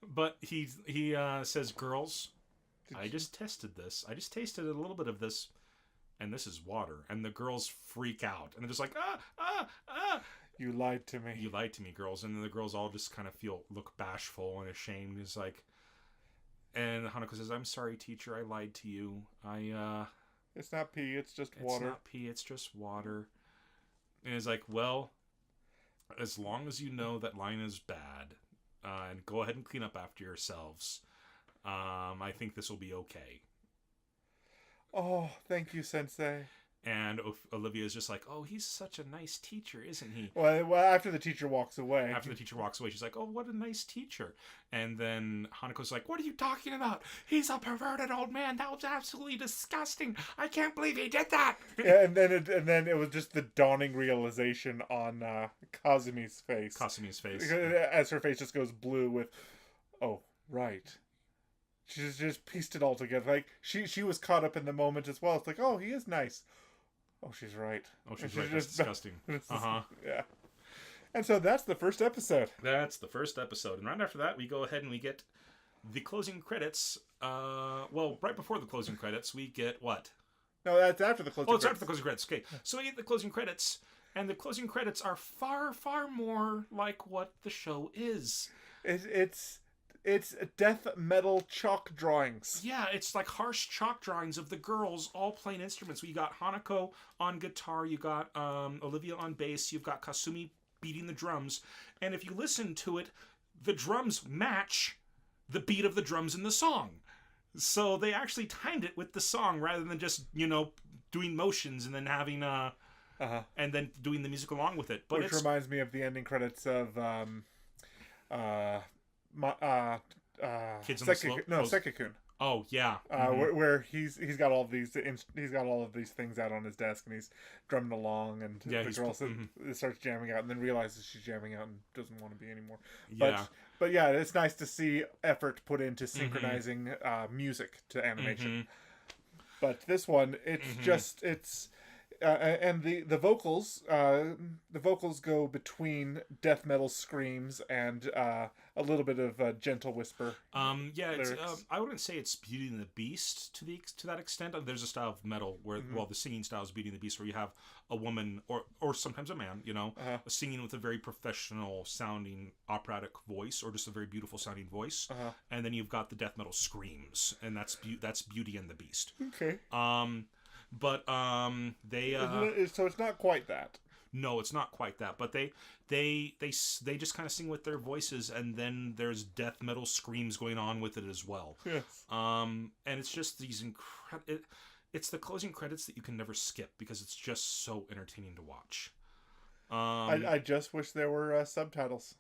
But he says, girls, I just tested this. I just tasted a little bit of this, and this is water. And the girls freak out, and they're just like, You lied to me. You lied to me, girls. And then the girls all just kind of look bashful and ashamed. It's like, and Hanako says, I'm sorry, teacher. I lied to you. It's not pee. It's just water. It's not pee. It's just water. And he's like, well, as long as you know that lying is bad, and go ahead and clean up after yourselves. I think this will be okay. Oh, thank you, Sensei. And Olivia's just like, oh, he's such a nice teacher, isn't he? Well, after the teacher walks away. She's like, oh, what a nice teacher. And then Hanako's like, what are you talking about? He's a perverted old man. That was absolutely disgusting. I can't believe he did that. Yeah, and then it was just the dawning realization on Kazumi's face. As her face just goes blue with, oh, right. she's just pieced it all together. Like she was caught up in the moment as well. It's like, oh, he is nice. Oh, she's right. Oh, she's right. That's disgusting. Yeah. And so that's the first episode. That's the first episode. And right after that, we go ahead and we get the closing credits. Well, right before the closing credits, we get what? No, that's after the closing credits. Oh, it's after the closing credits. Okay. So we get the closing credits, and the closing credits are far, far more like what the show is. It's death metal chalk drawings. Yeah, it's like harsh chalk drawings of the girls all playing instruments. We got Hanako on guitar, you got Olivia on bass, you've got Kasumi beating the drums, and if you listen to it, the drums match the beat of the drums in the song. So they actually timed it with the song rather than just, doing motions and then having and then doing the music along with it. But which reminds me of the ending credits of Kids on the Slope? Sekikun. Oh yeah, where he's got all of these things out on his desk and he's drumming along and the girl starts jamming out and then realizes she's jamming out and doesn't want to be anymore. But yeah, it's nice to see effort put into synchronizing music to animation. But this one, it's and the vocals go between death metal screams and a little bit of gentle whisper. It's, I wouldn't say it's Beauty and the Beast to that extent. There's a style of metal where the singing style is Beauty and the Beast, where you have a woman or sometimes a man, singing with a very professional sounding operatic voice or just a very beautiful sounding voice, and then you've got the death metal screams, and that's Beauty and the Beast. Okay. But they so it's not quite that. No, it's not quite that. But they just kind of sing with their voices, and then there's death metal screams going on with it as well. Yes. And it's just these it's the closing credits that you can never skip because it's just so entertaining to watch. I just wish there were subtitles.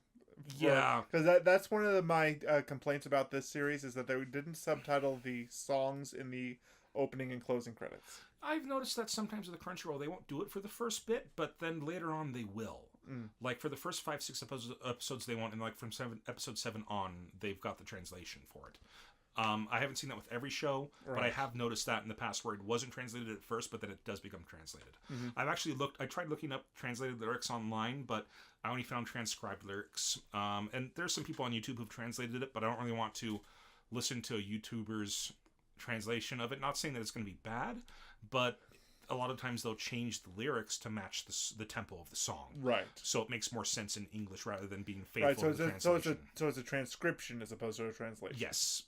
Yeah, because that's one of my complaints about this series is that they didn't subtitle the songs in the opening and closing credits. I've noticed that sometimes with the Crunchyroll they won't do it for the first bit, but then later on they will. Like for the first 5-6 episodes they won't, and like from episode 7 on they've got the translation for it. I haven't seen that with every show, but I have noticed that in the past where it wasn't translated at first, but then it does become translated. I've actually I tried looking up translated lyrics online, but I only found transcribed lyrics. And there's some people on YouTube who've translated it, but I don't really want to listen to a YouTuber's translation of it. Not saying that it's going to be bad, but a lot of times they'll change the lyrics to match the tempo of the song. Right. So it makes more sense in English rather than being faithful to the translation. So it's a transcription as opposed to a translation. Yes.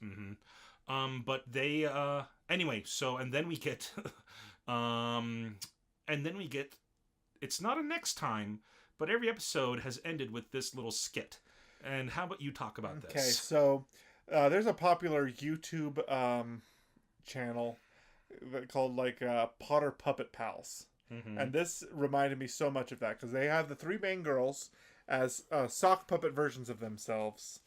But they anyway. So and then we get it's not a next time, but every episode has ended with this little skit. And how about you talk about this? Okay, so there's a popular YouTube channel called Potter Puppet Pals. And this reminded me so much of that because they have the 3 main girls as sock puppet versions of themselves,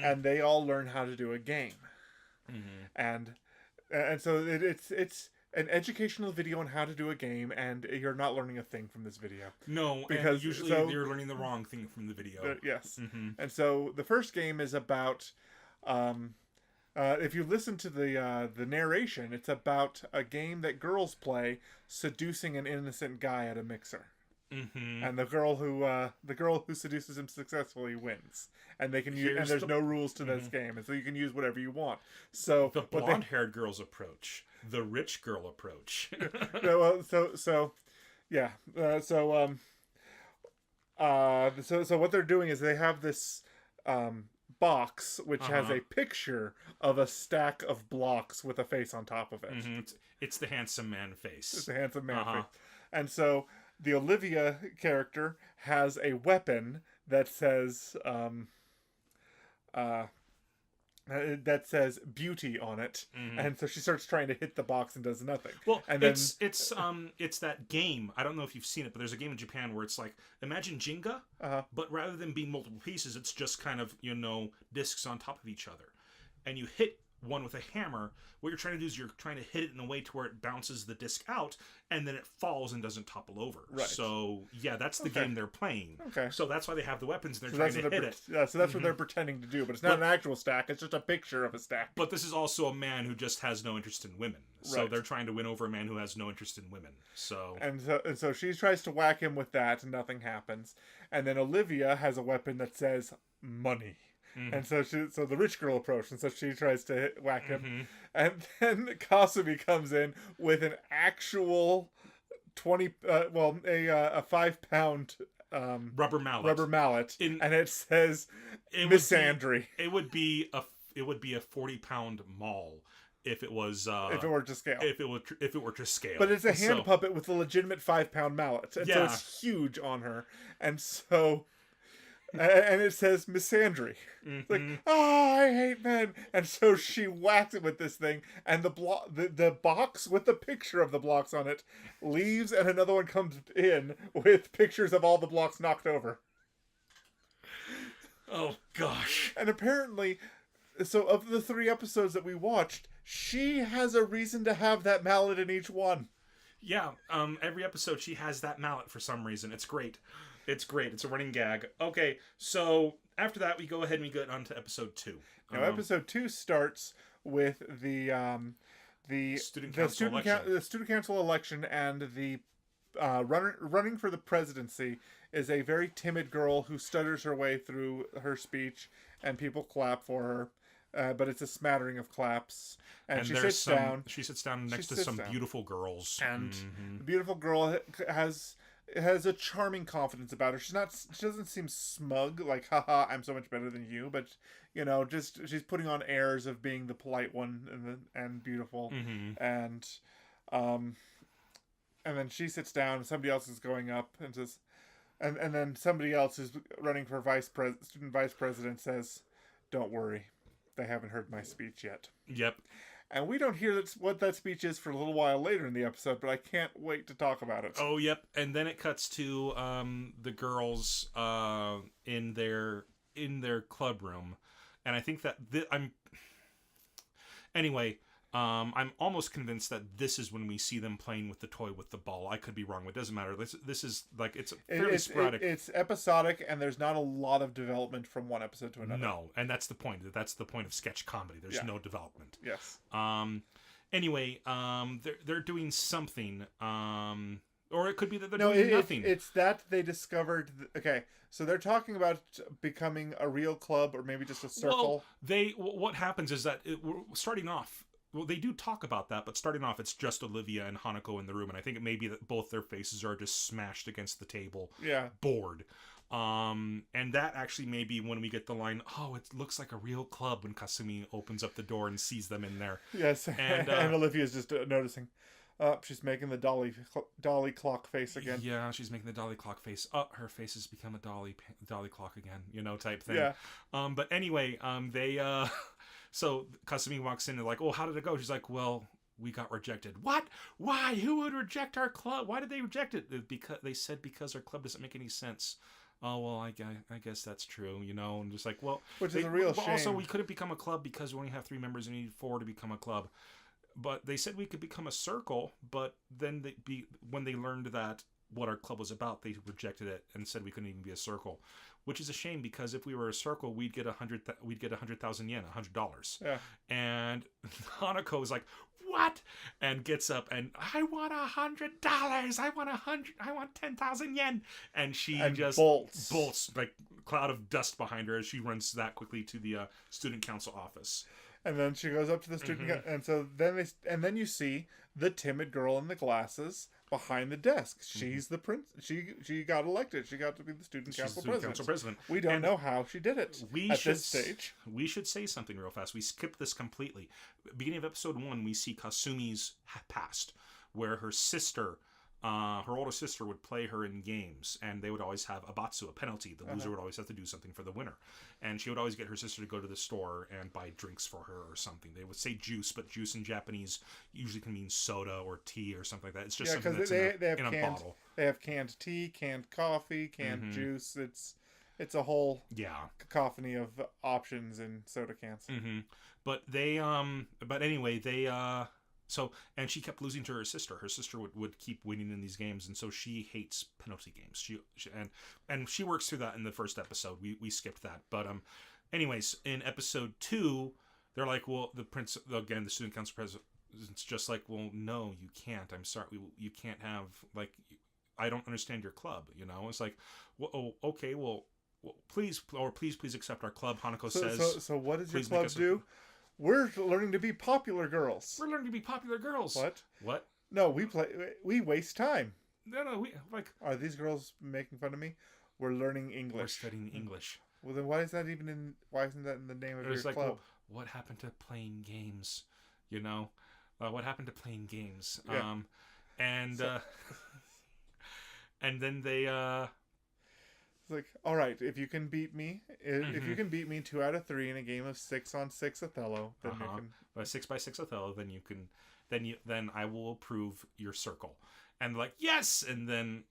and they all learn how to do a game. And so it's an educational video on how to do a game, and you're not learning a thing from this video. No, because usually you're learning the wrong thing from the video. Yes. And so the first game is about if you listen to the narration, it's about a game that girls play seducing an innocent guy at a mixer. And the girl who seduces him successfully wins, and they can use, and there's no rules to this game, and so you can use whatever you want. So the blonde-haired girl's approach, the rich girl approach. So what they're doing is they have this box which has a picture of a stack of blocks with a face on top of it. It's the handsome man face. It's the handsome man face. And so the Olivia character has a weapon that says beauty on it, and so she starts trying to hit the box and does nothing. Well, and then it's that game. I don't know if you've seen it, but there's a game in Japan where it's like imagine Jenga, but rather than being multiple pieces, it's just kind of discs on top of each other, and you hit one with a hammer, what you're trying to do is you're trying to hit it in a way to where it bounces the disc out, and then it falls and doesn't topple over. Right. So, yeah, that's the game they're playing. Okay. So that's why they have the weapons, and they're trying to hit it. Yeah, so that's what they're pretending to do, but it's not an actual stack, it's just a picture of a stack. But this is also a man who just has no interest in women. So Right. they're trying to win over a man who has no interest in women. So... And so she tries to whack him with that, and nothing happens. And then Olivia has a weapon that says money. And so the rich girl approached, and so she tries to whack him. And then Kasumi comes in with an actual 5-pound rubber mallet. And it says misandry. It would be a 40-pound maul if it was if it were to scale. If it were to scale. But it's a hand puppet with a legitimate 5-pound mallet, and so it's huge on her. And so and it says misandry. It's like, I hate men. And so she whacks it with this thing, and the box with the picture of the blocks on it leaves, and another one comes in with pictures of all the blocks knocked over. Oh gosh. And apparently, so of the 3 episodes that we watched, she has a reason to have that mallet in each one. Yeah, every episode she has that mallet for some reason. It's great. It's great. It's a running gag. Okay, so after that, we go ahead and we get on to episode 2. Now, episode 2 starts with the student council election, and the running for the presidency is a very timid girl who stutters her way through her speech, and people clap for her. But it's a smattering of claps, and she sits down. She sits down next to some beautiful girls, and the beautiful girl has a charming confidence about her. She doesn't seem smug, like, haha, I'm so much better than you, but, just she's putting on airs of being the polite one and beautiful. And then she sits down, and somebody else is going up and says, and then somebody else who's running for student vice president says, don't worry, they haven't heard my speech yet. Yep. And we don't hear what that speech is for a little while later in the episode, but I can't wait to talk about it. Oh, yep. And then it cuts to the girls in their club room, and I think that I'm almost convinced that this is when we see them playing with the toy with the ball. I could be wrong. It doesn't matter. This is like it's fairly sporadic. It's episodic, and there's not a lot of development from one episode to another. No, and that's the point. That's the point of sketch comedy. There's no development. Yes. Anyway, they're doing something. Or it could be that they're doing nothing. It's that they discovered. Okay, so they're talking about becoming a real club, or maybe just a circle. Well, what happens is that we're starting off. Well, they do talk about that, but starting off, it's just Olivia and Hanako in the room, and I think it may be that both their faces are just smashed against the table. Yeah. Bored. And that actually may be when we get the line, oh, it looks like a real club, when Kasumi opens up the door and sees them in there. Yes, and Olivia's just noticing. She's making the dolly clock face again. Yeah, she's making the dolly clock face. Her face has become a dolly clock again, type thing. Yeah. But anyway, they... So Kasumi walks in and like, oh, how did it go? She's like, well, we got rejected. What? Why? Who would reject our club? Why did they reject it? Because our club doesn't make any sense. Oh, well, I guess that's true, and just like, well, which is a real shame. Also, we couldn't become a club because we only have 3 members and we need 4 to become a club. But they said we could become a circle, but then when they learned that what our club was about, they rejected it and said we couldn't even be a circle, which is a shame because if we were a circle, we'd get 100,000 yen, $100. Yeah. And Hanako is like, what? And gets up and I want $100. I want 10,000 yen. And she just bolts like cloud of dust behind her as she runs that quickly to the student council office. And then she goes up to the student, and so then you see the timid girl in the glasses behind the desk. She's the prince. She got elected. She got to be the student council president. We don't know how she did it at this stage. We should say something real fast. We skipped this completely. Beginning of episode 1, we see Kasumi's past, where her sister, her older sister, would play her in games, and they would always have a batsu, a penalty. The loser would always have to do something for the winner, and she would always get her sister to go to the store and buy drinks for her or something. They would say juice, but juice in Japanese usually can mean soda or tea or something like that. It's just something that's in a bottle. They have canned tea, canned coffee, canned juice. It's a whole Yeah. cacophony of options in soda cans. Mm-hmm. But they but anyway, they so, and she kept losing to her sister. Her sister would keep winning in these games, and so she hates penalty games. She and she works through that in the first episode. We skipped that. But anyways, in episode 2, they're like, well, the student council president, it's just like, well, no, you can't. I'm sorry, you can't have, like, I don't understand your club. It's like, well, oh, okay, well, please accept our club. Hanako says. So what does your club do? We're learning to be popular girls. We're learning to be popular girls. What? No, we waste time. No, Are these girls making fun of me? We're learning English. We're studying English. Well, then why isn't that in the name of your club? Well, what happened to playing games? What happened to playing games? Yeah. And then they It's like, all right, if you can beat me, if you can beat me 2 out of 3 in a game of 6-on-6 Othello, then you can. By 6x6 Othello, then you can, then I will approve your circle. And like, yes, and then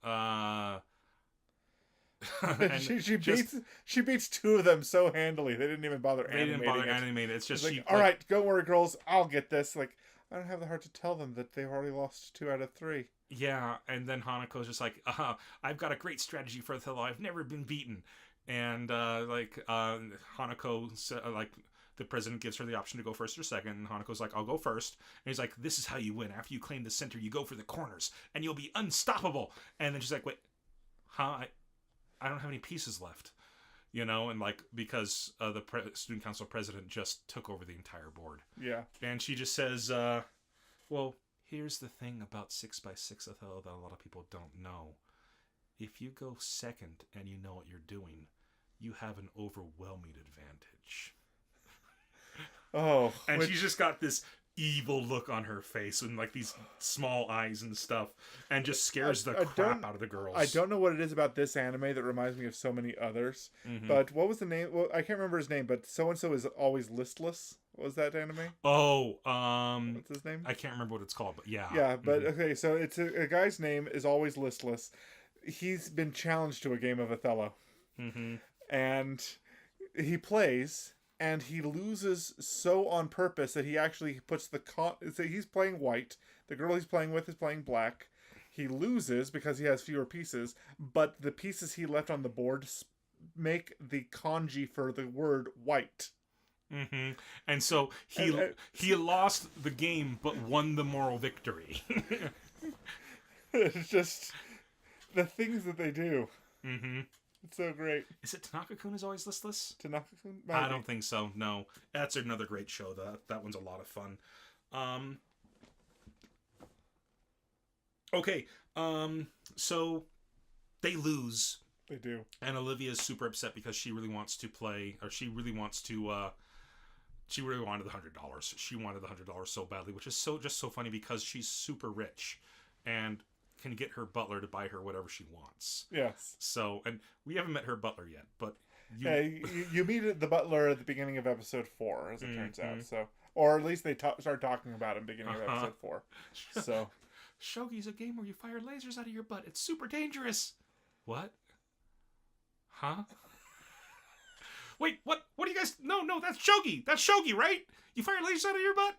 and she beats 2 of them so handily they didn't even bother animating it. It's just like, all right, don't worry, girls, I'll get this. Like, I don't have the heart to tell them that they've already lost 2 out of 3. Yeah, and then Hanako's just like, I've got a great strategy for Othello. I've never been beaten. And Hanako, like, the president gives her the option to go first or second, and Hanako's like, I'll go first. And he's like, this is how you win. After you claim the center, you go for the corners, and you'll be unstoppable. And then she's like, wait, I don't have any pieces left. And like, because the student council president just took over the entire board. Yeah. And she just says, well, here's the thing about 6x6 Othello that a lot of people don't know. If you go second and you know what you're doing, you have an overwhelming advantage. Oh. And she's just got this evil look on her face and like these small eyes and stuff, and just scares the crap out of the girls. I don't know what it is about this anime that reminds me of so many others. Mm-hmm. But what was the name? Well, I can't remember his name, but so-and-so is always listless. What was that anime? Oh, what's his name? I can't remember what it's called, but yeah. Yeah, but okay, so it's a guy's name is always listless. He's been challenged to a game of Othello. Mm-hmm. And he plays, and he loses so on purpose that he actually puts so he's playing white. The girl he's playing with is playing black. He loses because he has fewer pieces, but the pieces he left on the board make the kanji for the word white. Mm-hmm. And so he lost the game but won the moral victory. It's just the things that they do. Mm-hmm. It's so great. Is it Tanaka-kun is always listless? Tanaka-kun? I don't think so. No, that's another great show. That one's a lot of fun. Okay. So they lose. They do. And Olivia's super upset because she really wants to play, or she really wants to. She really wanted the $100. She wanted the $100 so badly, which is so funny because she's super rich, and can get her butler to buy her whatever she wants. Yes. So, and we haven't met her butler yet, but you meet the butler at the beginning of episode 4, as it turns out. So, or at least they start talking about him beginning of episode 4. So, Shogi's a game where you fire lasers out of your butt. It's super dangerous. What? Huh? Wait, what? What do you guys? No, that's Shogi. That's Shogi, right? You fire lasers out of your butt.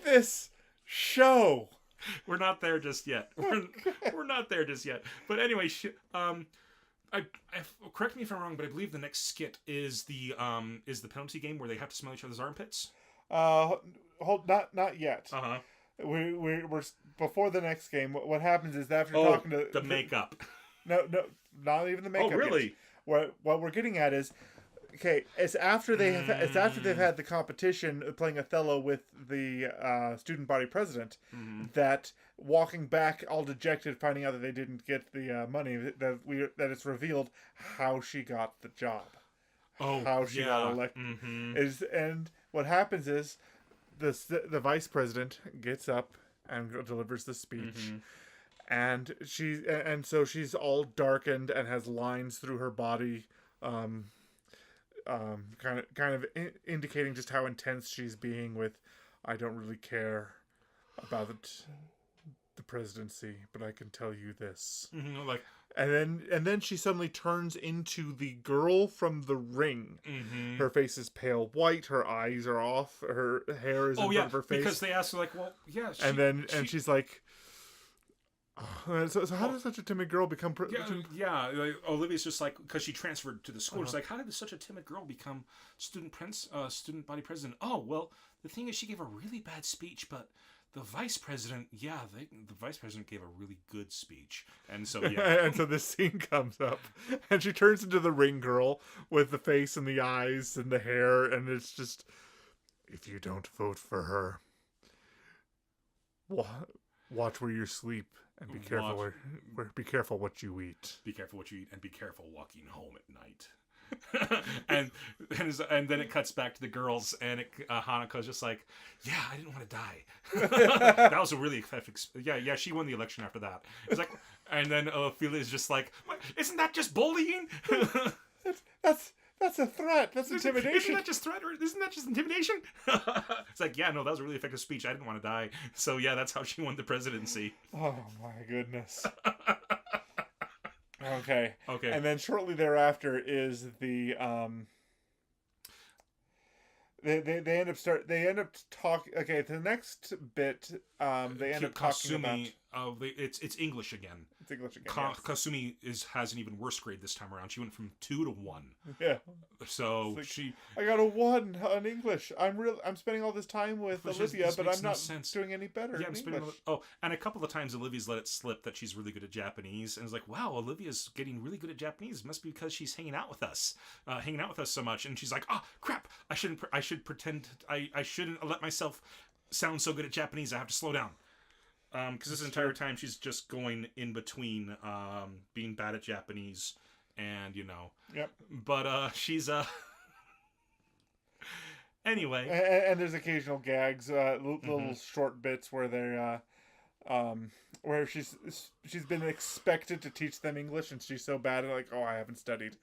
This show. We're not there just yet. We're not there just yet. But anyway, I correct me if I'm wrong, but I believe the next skit is the penalty game where they have to smell each other's armpits. Not yet. We're before the next game. What happens is after talking to the makeup. No, not even the makeup. Oh, really? What we're getting at is, okay, it's after they've had the competition playing Othello with the student body president, that walking back all dejected, finding out that they didn't get the money, that it's revealed how she got the job. Oh, how she got elected. And what happens is the vice president gets up and delivers the speech. And so she's all darkened and has lines through her body, kind of indicating just how intense she's being with, I don't really care about the presidency, but I can tell you this. and then she suddenly turns into the girl from The Ring. Mm-hmm. Her face is pale white. Her eyes are off. Her hair is in front of her face. Because they asked her, like, well, yeah. And she's like, so how does such a timid girl become? Like, Olivia's just like, because she transferred to the school. She's like, how did such a timid girl become student body president? Oh, well, the thing is, she gave a really bad speech, but the vice president, the vice president gave a really good speech, and so and so this scene comes up, and she turns into the Ring girl with the face and the eyes and the hair, and it's just, if you don't vote for her, watch where you sleep. And be careful be careful what you eat. Be careful what you eat, and be careful walking home at night. and then it cuts back to the girls, and Hanako's just like, yeah, I didn't want to die. That was a really effective. Yeah, she won the election after that. It's like, and then Ophelia's just like, isn't that just bullying? That's a threat. That's intimidation. Isn't that just threat, or isn't that just intimidation? It's like, yeah, no, that was a really effective speech. I didn't want to die. So yeah, that's how she won the presidency. Oh my goodness. Okay. Okay. And then shortly thereafter is the they end up talking. Okay, the next bit they end up talking about. It's English again. It's English again. Yes. Kasumi has an even worse grade this time around. She went from 2 to 1. Yeah. So like, I got a 1 on English. I'm spending all this time with Olivia, but I'm not doing any better. Yeah, in English. And a couple of times Olivia's let it slip that she's really good at Japanese, and it's like, wow, Olivia's getting really good at Japanese. Must be because she's hanging out with us so much. And she's like, oh crap, I should pretend I shouldn't let myself sound so good at Japanese. I have to slow down. Because this entire time she's just going in between being bad at Japanese and, Yep. But she's anyway. And there's occasional gags, little short bits where they're where she's been expected to teach them English, and she's so bad at it, like, oh, I haven't studied.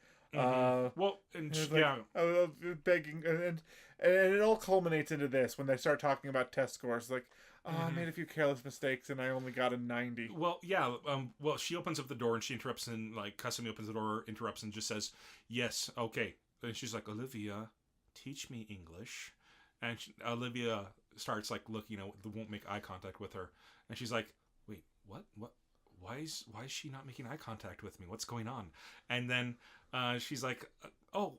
Begging, and it all culminates into this when they start talking about test scores, like, I made a few careless mistakes and I only got a 90. Well, yeah. Well, she opens up the door and she interrupts, and like Kasumi opens the door, interrupts, and just says, "Yes, okay." And she's like, "Olivia, teach me English." And Olivia starts like looking, won't make eye contact with her, and she's like, "Wait, what? What? Why is she not making eye contact with me? What's going on?" And then she's like, "Oh."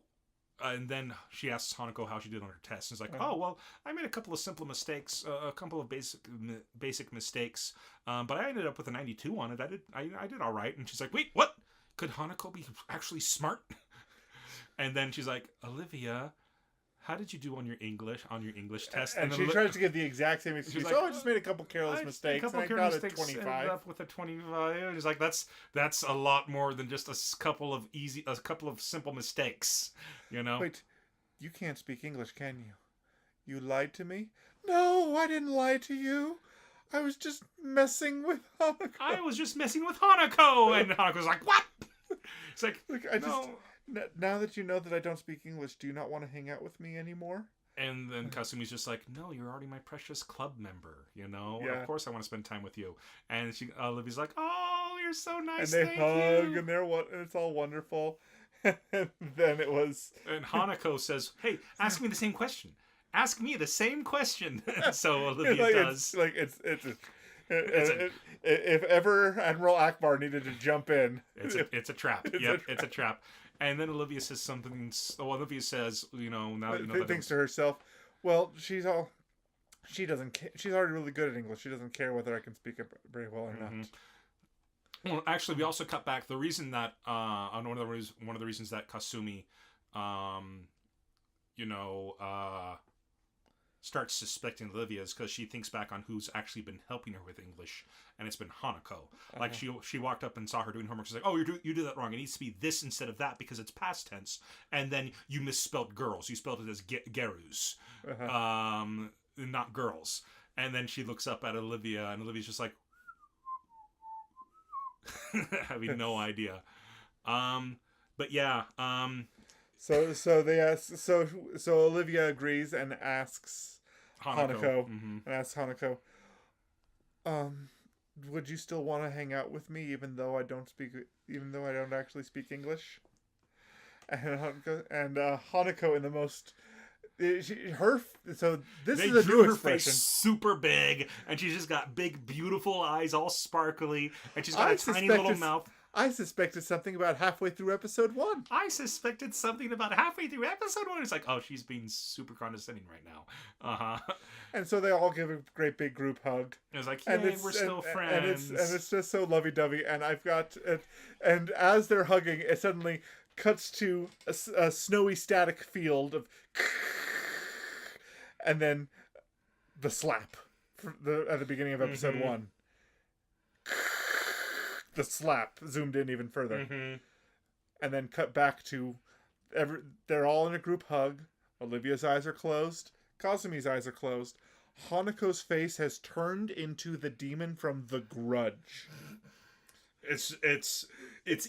And then she asks Hanako how she did on her test. And it's like, oh, well, I made a couple of simple mistakes, a couple of basic mistakes, but I ended up with a 92 on it. I did all right. And she's like, wait, what? Could Hanako be actually smart? And then she's like, Olivia, how did you do on your English test? And she tries to give the exact same excuse. Like, I just made a couple careless mistakes. I got a 25. Ended up with a 25. She's like, that's a lot more than just a couple of simple mistakes. Wait, you can't speak English, can you? You lied to me? No, I didn't lie to you. I was just messing with Hanako. I was just messing with Hanako. And Hanako's like, what? It's like, no. Now that you know that I don't speak English, do you not want to hang out with me anymore? And then Kasumi's just like, no, you're already my precious club member, Yeah. Of course I want to spend time with you. And Olivia's like, oh, you're so nice, and they hug, and it's all wonderful. And then it was... And Hanako says, hey, ask me the same question. Ask me the same question. So Olivia does. If ever Admiral Akbar needed to jump in... It's a trap. It's a trap. And then Olivia says something. Olivia says, now that thinks to herself, well, she's already really good at English. She doesn't care whether I can speak it very well or not. Well, actually, we also cut back the reason that one of the reasons that Kasumi, starts suspecting Olivia is because she thinks back on who's actually been helping her with English, and it's been Hanako. Like she walked up and saw her doing homework. She's like, "Oh, you did that wrong. It needs to be this instead of that because it's past tense." And then you misspelled girls. You spelled it as gerus, not girls. And then she looks up at Olivia, and Olivia's just like, having no idea. But yeah. So they ask. So Olivia agrees and asks Hanako. And asks Hanako, would you still want to hang out with me even though I don't actually speak English? And Hanako in the most so this they is a drew new her expression. face super big, and she's just got big, beautiful eyes, all sparkly, and she's got a tiny little mouth. I suspected something about halfway through episode 1. I suspected something about halfway through episode 1. It's like, oh, she's being super condescending right now. And so they all give a great big group hug. It was like, yay, we're still friends. And it's just so lovey-dovey. And and as they're hugging, it suddenly cuts to a snowy static field of, and then the slap at the beginning of episode 1. The slap zoomed in even further, and then cut back to they're all in a group hug. Olivia's eyes are closed. Kazumi's eyes are closed. Hanako's face has turned into the demon from The Grudge. It's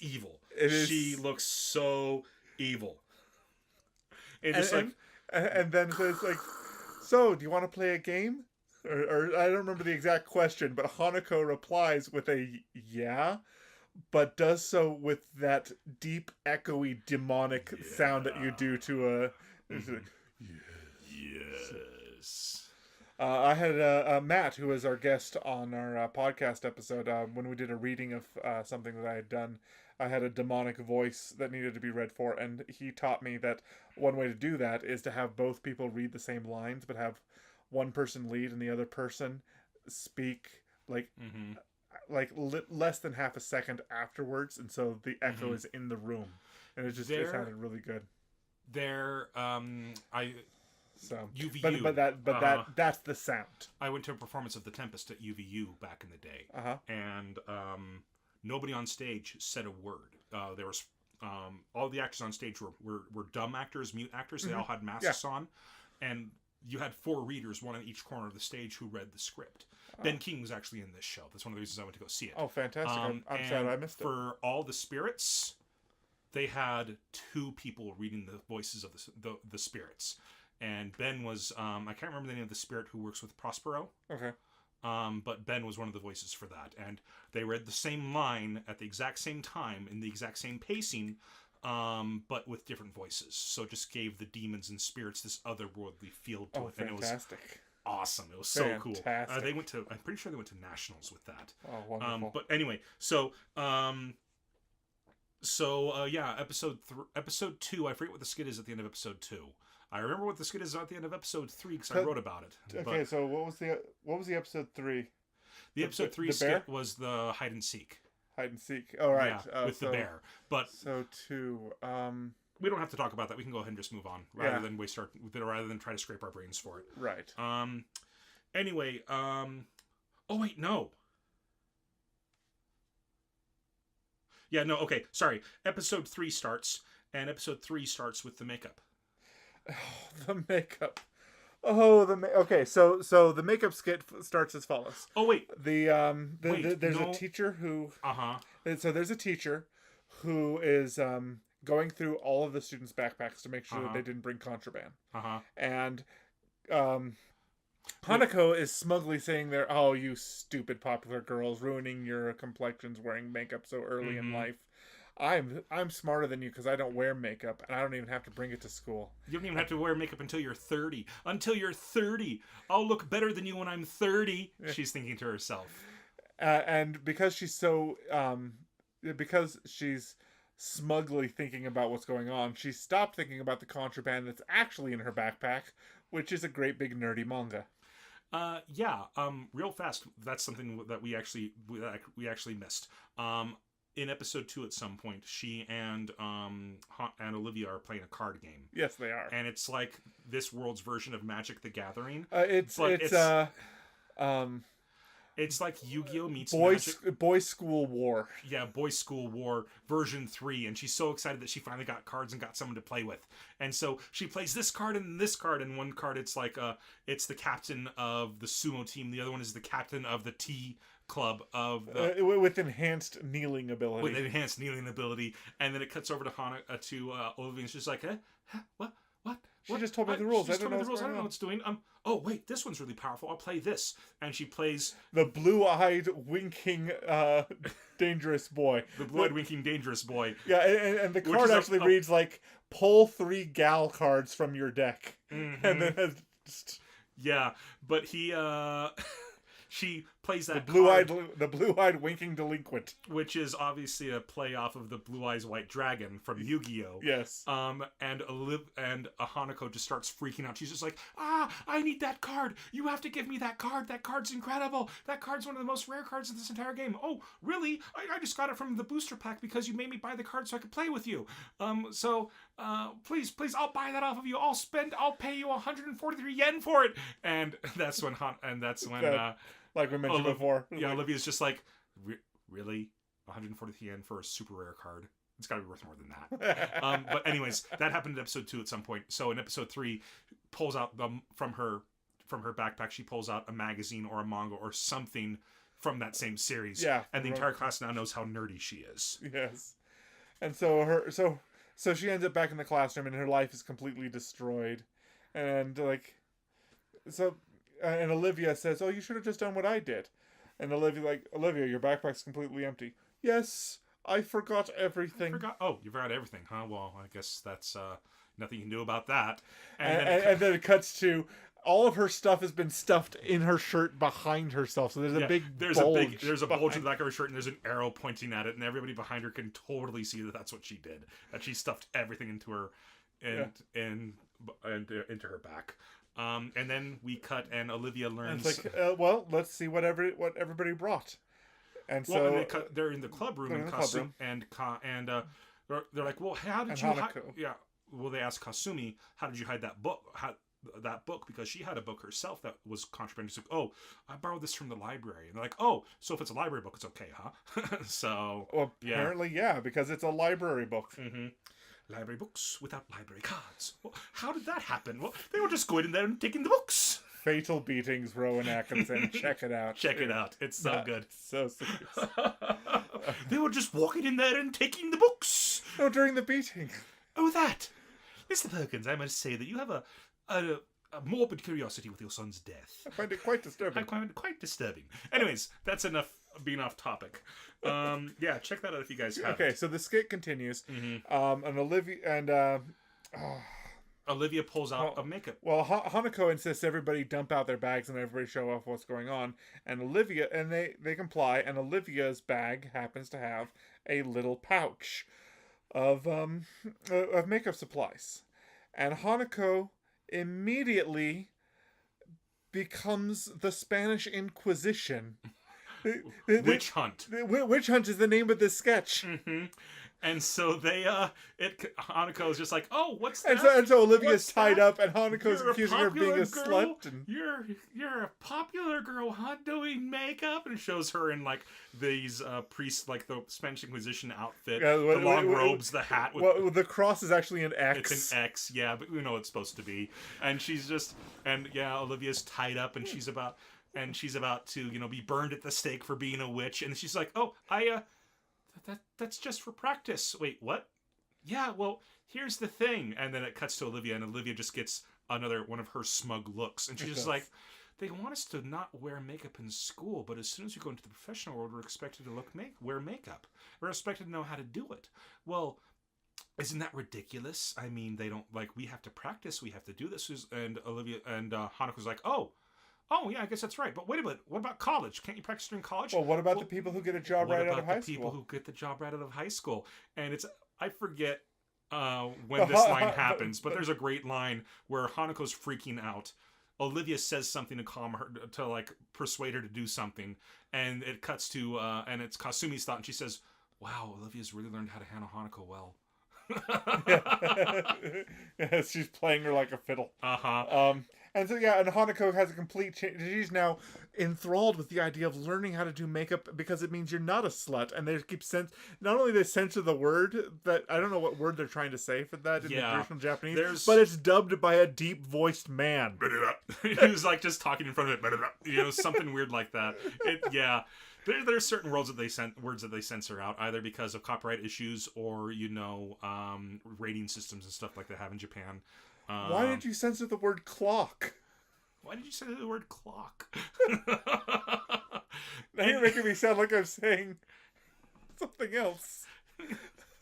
evil. She looks so evil. And then it's like, so do you want to play a game? Or I don't remember the exact question, but Hanako replies with a yeah, but does so with that deep, echoey, demonic sound that you do to a. Yes. I had Matt, who was our guest on our podcast episode, when we did a reading of something that I had done. I had a demonic voice that needed to be read for, and he taught me that one way to do that is to have both people read the same lines, but have one person lead and the other person speak less than half a second afterwards, and so the echo is in the room, and it sounded really good. UVU. That's the sound. I went to a performance of The Tempest at UVU back in the day, and nobody on stage said a word. There was all the actors on stage were dumb actors, mute actors. They all had masks on, and you had 4 readers, one on each corner of the stage, who read the script. Ben King was actually in this show. That's one of the reasons I went to go see it. Oh, fantastic. I'm sad I missed it. For all the spirits, they had 2 people reading the voices of the spirits. And Ben was, I can't remember the name of the spirit who works with Prospero. Okay. But Ben was one of the voices for that. And they read the same line at the exact same time, in the exact same pacing, but with different voices. So it just gave the demons and spirits this otherworldly feel to it. Fantastic. And it was awesome. It was so cool. I'm pretty sure they went to nationals with that. Oh, wonderful. But anyway, so episode 2, I forget what the skit is at the end of episode 2. I remember what the skit is at the end of episode 3 because I wrote about it. Okay, so what was the episode 3? The episode 3 skit was the hide and seek. Hide and seek. Oh, right. Yeah, with the bear. But so 2. We don't have to talk about that. We can go ahead and just move on rather than try to scrape our brains for it. Right. Anyway. Oh wait, no. Yeah, no. Okay, sorry. Episode 3 starts, and episode 3 starts with the makeup. Oh, the makeup. Okay. So the makeup skit starts as follows. Oh wait. There's a teacher who. So there's a teacher who is going through all of the students' backpacks to make sure that they didn't bring contraband. And Hanako is smugly saying there, "Oh, you stupid popular girls, ruining your complexions wearing makeup so early in life. I'm smarter than you because I don't wear makeup and I don't even have to bring it to school. You don't even have to wear makeup until you're 30. Until you're 30, I'll look better than you when I'm 30." She's thinking to herself. And because she's so because she's smugly thinking about what's going on, she stopped thinking about the contraband that's actually in her backpack, which is a great big nerdy manga. Real fast. That's something that we actually missed. In episode 2, at some point, she and Olivia are playing a card game. Yes, they are. And it's like this world's version of Magic the Gathering. It's like Yu-Gi-Oh meets Magic. Boys School War. Yeah, Boys School War version 3, and she's so excited that she finally got cards and got someone to play with. And so she plays this card and this card, and one card it's like it's the captain of the sumo team, the other one is the captain of the tea club of with enhanced kneeling ability. And then it cuts over to Olivia, and she's like, what? what? She just told me the rules. She just I told me the rules. I going don't know on. what it's doing. Oh wait, this one's really powerful. I'll play this, and she plays The blue-eyed, winking, dangerous boy. the blue-eyed winking dangerous boy. Yeah, and the card actually reads like, pull 3 gal cards from your deck. Mm-hmm. And then has just... Yeah, but he she plays that the blue-eyed winking delinquent, which is obviously a play off of the Blue Eyes White Dragon from Yu-Gi-Oh. Yes. And Hanako just starts freaking out. She's just like, I need that card. You have to give me that card. That card's incredible. That card's one of the most rare cards in this entire game. Oh, really? I just got it from the booster pack because you made me buy the card so I could play with you. Please, I'll buy that off of you. I'll pay you 143 yen for it. And that's when like we mentioned before. Yeah, Olivia's just like, really? 143 yen for a super rare card? It's got to be worth more than that. But anyways, that happened in episode 2 at some point. So in episode 3, pulls out from her backpack, she pulls out a magazine or a manga or something from that same series. Yeah. And the entire class now knows how nerdy she is. Yes. And so she ends up back in the classroom and her life is completely destroyed. And and Olivia says, "Oh, you should have just done what I did." And Olivia, your backpack's completely empty. Yes, I forgot everything. Oh, you forgot everything, huh? Well, I guess that's nothing you can do about that. And then it cuts to all of her stuff has been stuffed in her shirt behind herself. So there's a big bulge. There's a bulge in the back of her shirt, and there's an arrow pointing at it, and everybody behind her can totally see that that's what she did. That she stuffed everything into her and into her back. And then we cut, and Olivia learns. And it's like, well, let's see what everybody brought. And so they're in the club room in Kasumi, and they're like, well, how did you hide? Yeah. Well, they ask Kasumi, how did you hide that book? Because she had a book herself that was contraband. She's like, oh, I borrowed this from the library. And they're like, oh, so if it's a library book, it's okay, huh? So apparently, yeah, because it's a library book. Mm-hmm. Library books without library cards. Well, how did that happen? Well, they were just going in there and taking the books. Fatal Beatings, Rowan Atkinson. Check it out. Check it out. It's so good. So serious. They were just walking in there and taking the books. Oh, during the beating. Oh, that. Mr. Perkins, I must say that you have a morbid curiosity with your son's death. I find it quite disturbing. I find it quite disturbing. Anyways, that's enough being off topic. Yeah, check that out if you guys have. Okay, so the skit continues. Mm-hmm. And Olivia pulls out a makeup. Well, Hanako insists everybody dump out their bags and everybody show off what's going on. And Olivia, and they comply. And Olivia's bag happens to have a little pouch of makeup supplies. And Hanako immediately becomes the Spanish Inquisition. Witch Hunt. Witch Hunt is the name of this sketch. Mm-hmm. And so Hanako is just like, oh, what's that? And so Olivia's tied up, and Hanako's accusing her of being a slut. And... You're a popular girl, huh? Doing makeup, and it shows her in like these priests, like the Spanish Inquisition outfit, the long robes, the hat. The cross is actually an X. It's an X, yeah, but we know what it's supposed to be. And she's just, Olivia's tied up, and she's about to, be burned at the stake for being a witch, and she's like, oh, that's just for practice. Wait, what? Yeah, well, here's the thing. And then it cuts to Olivia, and Olivia just gets another one of her smug looks. And she's just like, they want us to not wear makeup in school, but as soon as we go into the professional world, we're expected to wear makeup. We're expected to know how to do it. Well, isn't that ridiculous? I mean, they don't, we have to practice, we have to do this. And Olivia and Hanako's like, oh, yeah, I guess that's right. But wait a minute. What about college? Can't you practice during college? Well, what about the people who get a job right out of high school? People who get the job right out of high school. And I forget when this line happens, but there's a great line where Hanako's freaking out. Olivia says something to calm her, to persuade her to do something. And it cuts to, and it's Kasumi's thought. And she says, wow, Olivia's really learned how to handle Hanako well. Yes, she's playing her like a fiddle. Uh-huh. And so, and Hanako has a complete change. She's now enthralled with the idea of learning how to do makeup because it means you're not a slut. And they keep not only they censor the word, that I don't know what word they're trying to say for that in the traditional Japanese, but it's dubbed by a deep-voiced man. He was just talking in front of it, something weird like that. There are certain words that they censor out, either because of copyright issues or rating systems and stuff like they have in Japan. Why did you censor the word clock? Why did you say the word clock? Now you're making me sound like I'm saying something else.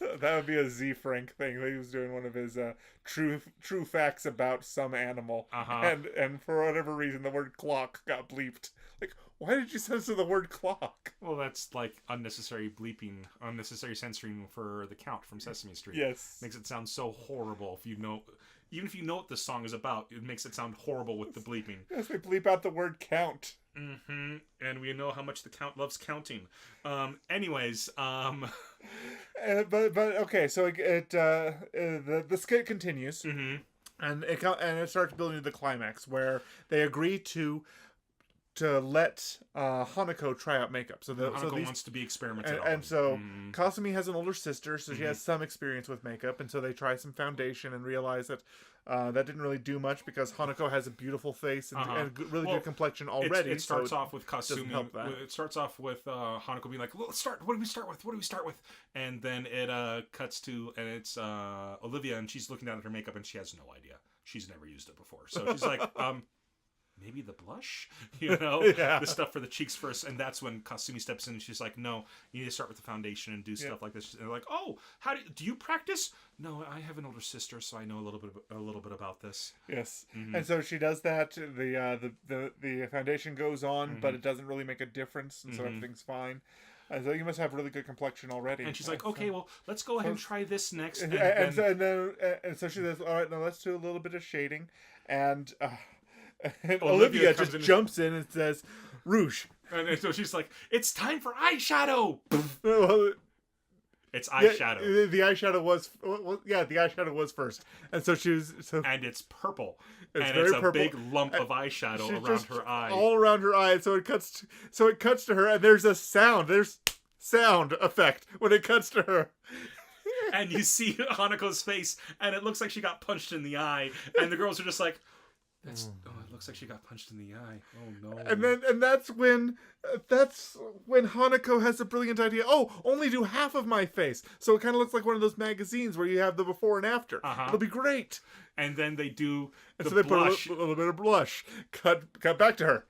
That would be a Z Frank thing. He was doing one of his true facts about some animal, and for whatever reason, the word clock got bleeped. Like, why did you censor the word clock? Well, that's like unnecessary bleeping, unnecessary censoring for the Count from Sesame Street. Yes, makes it sound so horrible. If you know, even if you know what the song is about, it makes it sound horrible with the bleeping. Yes, they bleep out the word count. Mm-hmm. And we know how much the Count loves counting. Anyways, but okay, so the skit continues, and it starts building to the climax where they agree to let Hanako try out makeup. So Hanako wants to be experimented on. And so Kasumi has an older sister, so she has some experience with makeup, and so they try some foundation and realize that that didn't really do much because Hanako has a beautiful face and really good complexion already. It starts off with Kasumi. It starts off with Hanako being like, "Let's start. What do we start with? What do we start with?" And then it cuts to, and it's Olivia, and she's looking down at her makeup, and she has no idea. She's never used it before, so she's like, maybe the blush, the stuff for the cheeks first. And that's when Kasumi steps in and she's like, no, you need to start with the foundation and do stuff like this. And they're like, oh, how do you practice? No, I have an older sister, so I know a little bit about this. Yes. And so she does that. The foundation goes on, but it doesn't really make a difference, and so everything's fine. So you must have really good complexion already. And she's like, okay, well, let's go ahead and try this next. And so she says, all right, now let's do a little bit of shading. And Olivia just jumps in and says, rouge. And so she's like, it's time for eyeshadow. It's eyeshadow. Yeah, the eyeshadow was first. And so she was... And it's purple. It's a purple. Big lump of eyeshadow around her eye. All around her eye. And so it cuts to her, and there's a sound. There's sound effect when it cuts to her. And you see Hanako's face, and it looks like she got punched in the eye. And the girls are just like... it looks like she got punched in the eye. Oh no! And that's when Hanako has a brilliant idea. Oh, only do half of my face, so it kind of looks like one of those magazines where you have the before and after. It'll be great. And then they do so they blush. Put a little bit of blush. Cut back to her.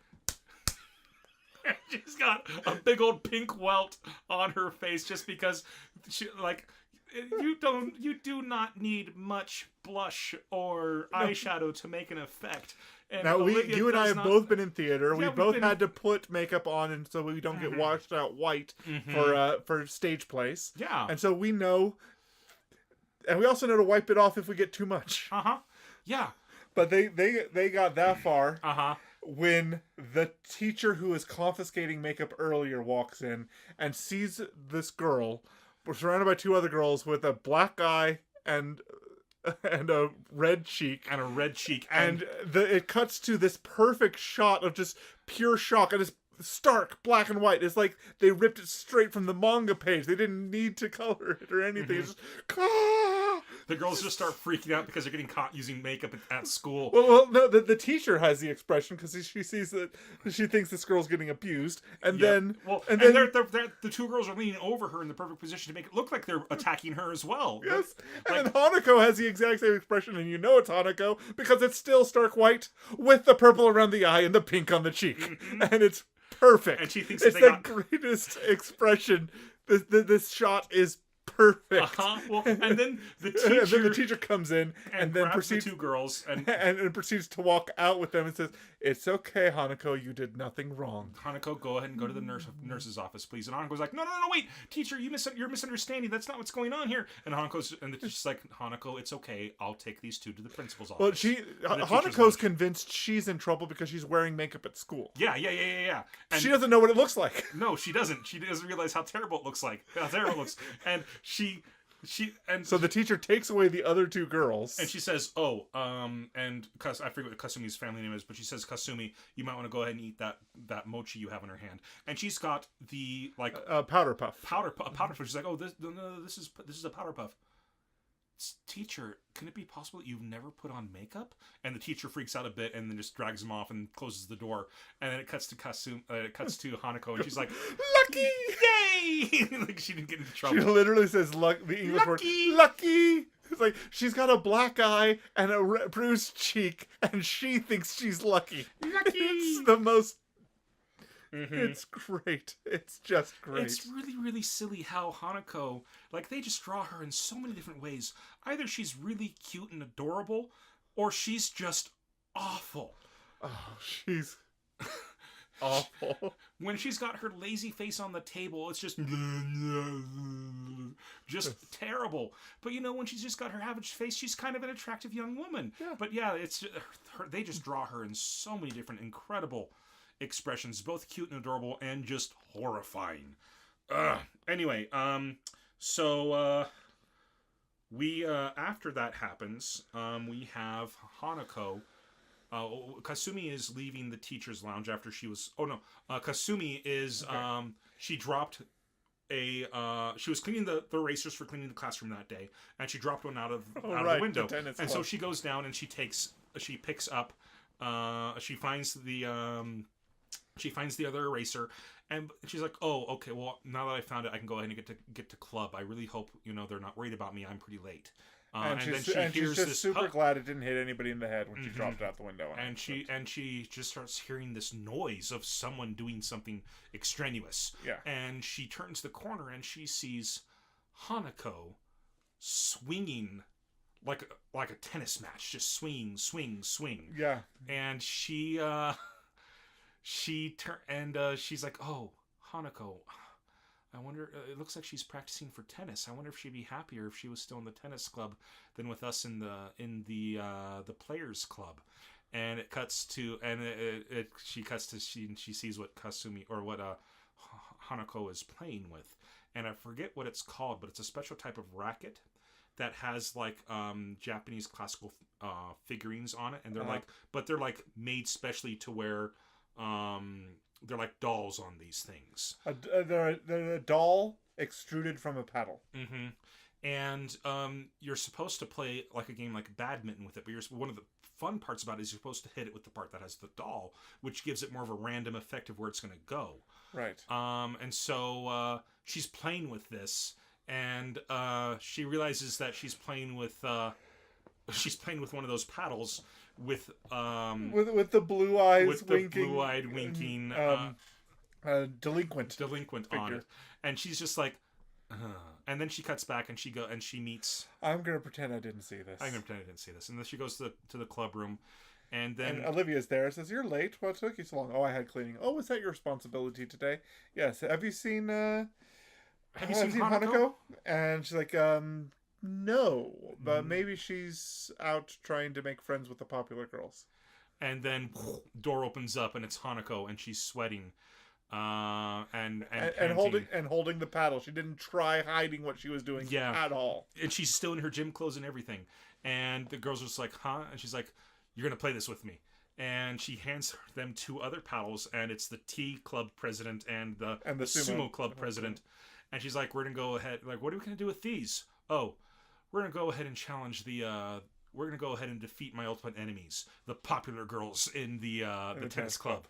She's got a big old pink welt on her face just because she like. You do not need much blush or eyeshadow to make an effect. And now you and I have both been in theater. We both had to put makeup on, and so we don't get washed out white for stage plays. Yeah, and so we know, and we also know to wipe it off if we get too much. Yeah, but they got that far. When the teacher who is confiscating makeup earlier walks in and sees this girl. We're surrounded by two other girls with a black eye and a red cheek. And it cuts to this perfect shot of just pure shock. And it's stark black and white. It's like they ripped it straight from the manga page. They didn't need to color it or anything. It's just... The girls just start freaking out because they're getting caught using makeup at school. Well, no, the teacher has the expression because she sees that she thinks this girl's getting abused, and then the two girls are leaning over her in the perfect position to make it look like they're attacking her as well. Yes, and then Hanako has the exact same expression, and you know it's Hanako because it's still stark white with the purple around the eye and the pink on the cheek, and it's perfect. And she thinks it's the greatest expression. This shot is perfect. Well, and then the teacher comes in and then proceeds the two girls and proceeds to walk out with them and says, "It's okay, Hanako, you did nothing wrong." Hanako, go ahead and go to the nurse's office, please. And Hanako's like, "No, wait, teacher, you're misunderstanding. That's not what's going on here." And the teacher's like, "Hanako, it's okay. I'll take these two to the principal's office." Well, Hanako's convinced she's in trouble because she's wearing makeup at school. Yeah. And she doesn't know what it looks like. No, she doesn't. She doesn't realize how terrible it looks like. And so the teacher takes away the other two girls, and she says, "Oh, and I forget what Kasumi's family name is, but she says, Kasumi, you might want to go ahead and eat that mochi you have in her hand." And she's got the powder puff. Powder puff. She's like, "Oh, this is a powder puff." Teacher, can it be possible that you've never put on makeup? And the teacher freaks out a bit and then just drags him off and closes the door. And then it cuts to Hanako, and she's like, "Lucky! Yay!" Like she didn't get into trouble. She literally says the English word, "Lucky!" It's like she's got a black eye and a bruised cheek, and she thinks she's lucky. Lucky! It's the most... Mm-hmm. It's great. It's just great. It's really, really silly how Hanako, like, they just draw her in so many different ways. Either she's really cute and adorable, or she's just awful. Oh, she's awful. When she's got her lazy face on the table, it's just terrible. But when she's just got her average face, she's kind of an attractive young woman. Yeah. But yeah, it's they just draw her in so many different incredible expressions, both cute and adorable, and just horrifying. Anyway, so we after that happens, we have Hanako. Kasumi is leaving the teacher's lounge after she was. Oh no, Kasumi is. Okay. She dropped a. She was cleaning the erasers for cleaning the classroom that day, and she dropped one out of the window. And so she goes down and she picks up. She finds the. She finds the other eraser, and she's like, "Oh, okay. Well, now that I found it, I can go ahead and get to club. I really hope they're not worried about me. I'm pretty late." And she's just super glad it didn't hit anybody in the head when she dropped it out the window. And she just starts hearing this noise of someone doing something extraneous. Yeah. And she turns the corner and she sees Hanako swinging like a tennis match, just swing, swing, swing. Yeah. And she's like, "Oh, Hanako, I wonder, it looks like she's practicing for tennis. I wonder if she'd be happier if she was still in the tennis club than with us in the players club." And it cuts to, and she sees what Kasumi, or what Hanako is playing with. And I forget what it's called, but it's a special type of racket that has like Japanese classical figurines on it. And they're like made specially to where they're like dolls on these things. They're a doll extruded from a paddle. Mm-hmm. And you're supposed to play like a game like badminton with it, but one of the fun parts about it is you're supposed to hit it with the part that has the doll, which gives it more of a random effect of where it's going to go. Right. And so she's playing with this, and she realizes that she's playing with one of those paddles with the blue eyes with winking, the blue-eyed winking delinquent on it, and she's just like, and then she cuts back and she meets. I'm gonna pretend I didn't see this. And then she goes to the club room, and then Olivia's there and says, "You're late. What took you so long?" "Oh, I had cleaning." "Oh, was that your responsibility today?" "Yes." "Have you seen Hanako?" And she's like, "No, but maybe she's out trying to make friends with the popular girls." And then door opens up and it's Hanako, and she's sweating, and holding the paddle. She didn't try hiding what she was doing at all. And she's still in her gym clothes and everything. And the girls are just like, "Huh?" And she's like, "You're gonna play this with me." And she hands them two other paddles, and it's the Tea Club president and the Sumo Club president. And she's like, "We're gonna go ahead. Like, what are we gonna do with these?" "Oh, we're gonna go ahead and challenge we're gonna go ahead and defeat my ultimate enemies, the popular girls in the tennis club."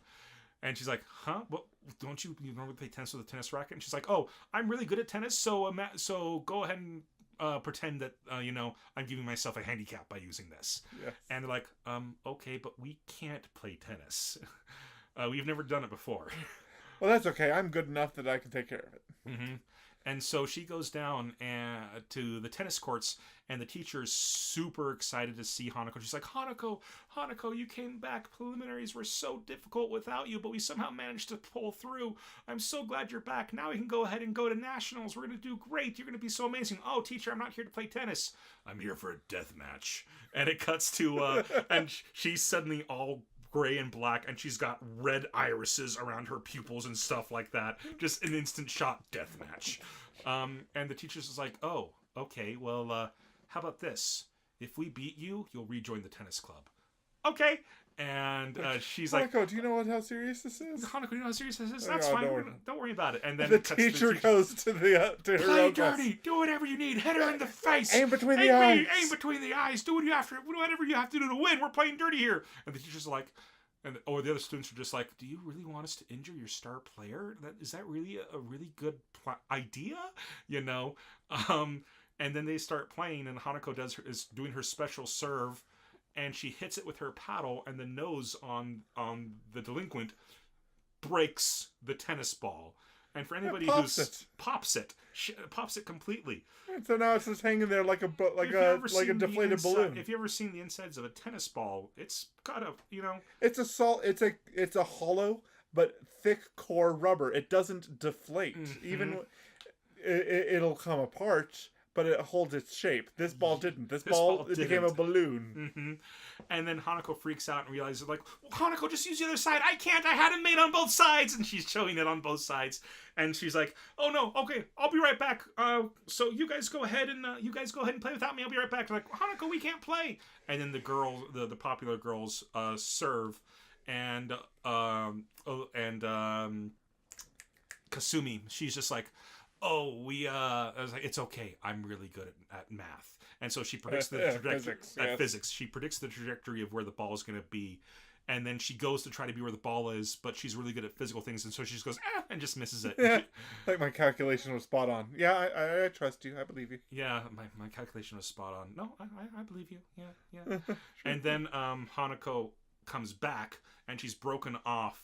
And she's like, "Huh? Well, don't you normally play tennis with a tennis racket?" And she's like, "Oh, I'm really good at tennis, so go ahead and pretend that I'm giving myself a handicap by using this." Yes. And they're like, "Okay, but we can't play tennis. We've never done it before." "Well, that's okay. I'm good enough that I can take care of it." Mm-hmm. And so she goes down to the tennis courts, and the teacher is super excited to see Hanako. She's like, Hanako, you came back. Preliminaries were so difficult without you, but we somehow managed to pull through. I'm so glad you're back. Now we can go ahead and go to nationals. We're going to do great. You're going to be so amazing." "Oh, teacher, I'm not here to play tennis. I'm here for a death match." And it cuts to, and she's suddenly all gray and black, and she's got red irises around her pupils and stuff like that. Just an instant shot death match. And the teacher's just like, "Oh, okay, well, how about this? If we beat you, you'll rejoin the tennis club." "Okay." And she's like, "Hanako, do you know how serious this is?" "Hanako, do you know how serious this is?" "That's fine. Don't worry about it." And then the teacher goes to her "Play dirty. Do whatever you need. Hit her in the face. Aim between the eyes. Aim between the eyes. Do whatever you have to do to win. We're playing dirty here." And the teacher's like, the other students are just like, "Do you really want us to injure your star player? Is that really a really good idea?" And then they start playing, and Hanako is doing her special serve, and she hits it with her paddle, and the nose on the delinquent breaks the tennis ball. And for anybody pops it completely. And so now it's just hanging there like a deflated balloon. If you ever seen the insides of a tennis ball, it's got a It's a hollow but thick core rubber. It doesn't deflate. Mm-hmm. Even it'll come apart, but it holds its shape. This ball didn't. This ball became a balloon. Mm-hmm. And then Hanako freaks out and realizes, like, well, Hanako, just use the other side. I can't. I had it made on both sides. And she's showing it on both sides. And she's like, oh, no. Okay, I'll be right back. So you guys go ahead and play without me. I'll be right back. They're like, Hanako, we can't play. And then the popular girls serve. And Kasumi, she's just like, I was like, it's okay. I'm really good at math. And so she predicts the trajectory physics. She predicts the trajectory of where the ball is going to be. And then she goes to try to be where the ball is, but she's really good at physical things. And so she just goes, and just misses it. Yeah. Like my calculation was spot on. Yeah, I trust you. I believe you. Yeah, my calculation was spot on. No, I believe you. Yeah. Sure. And then Hanako comes back, and she's broken off.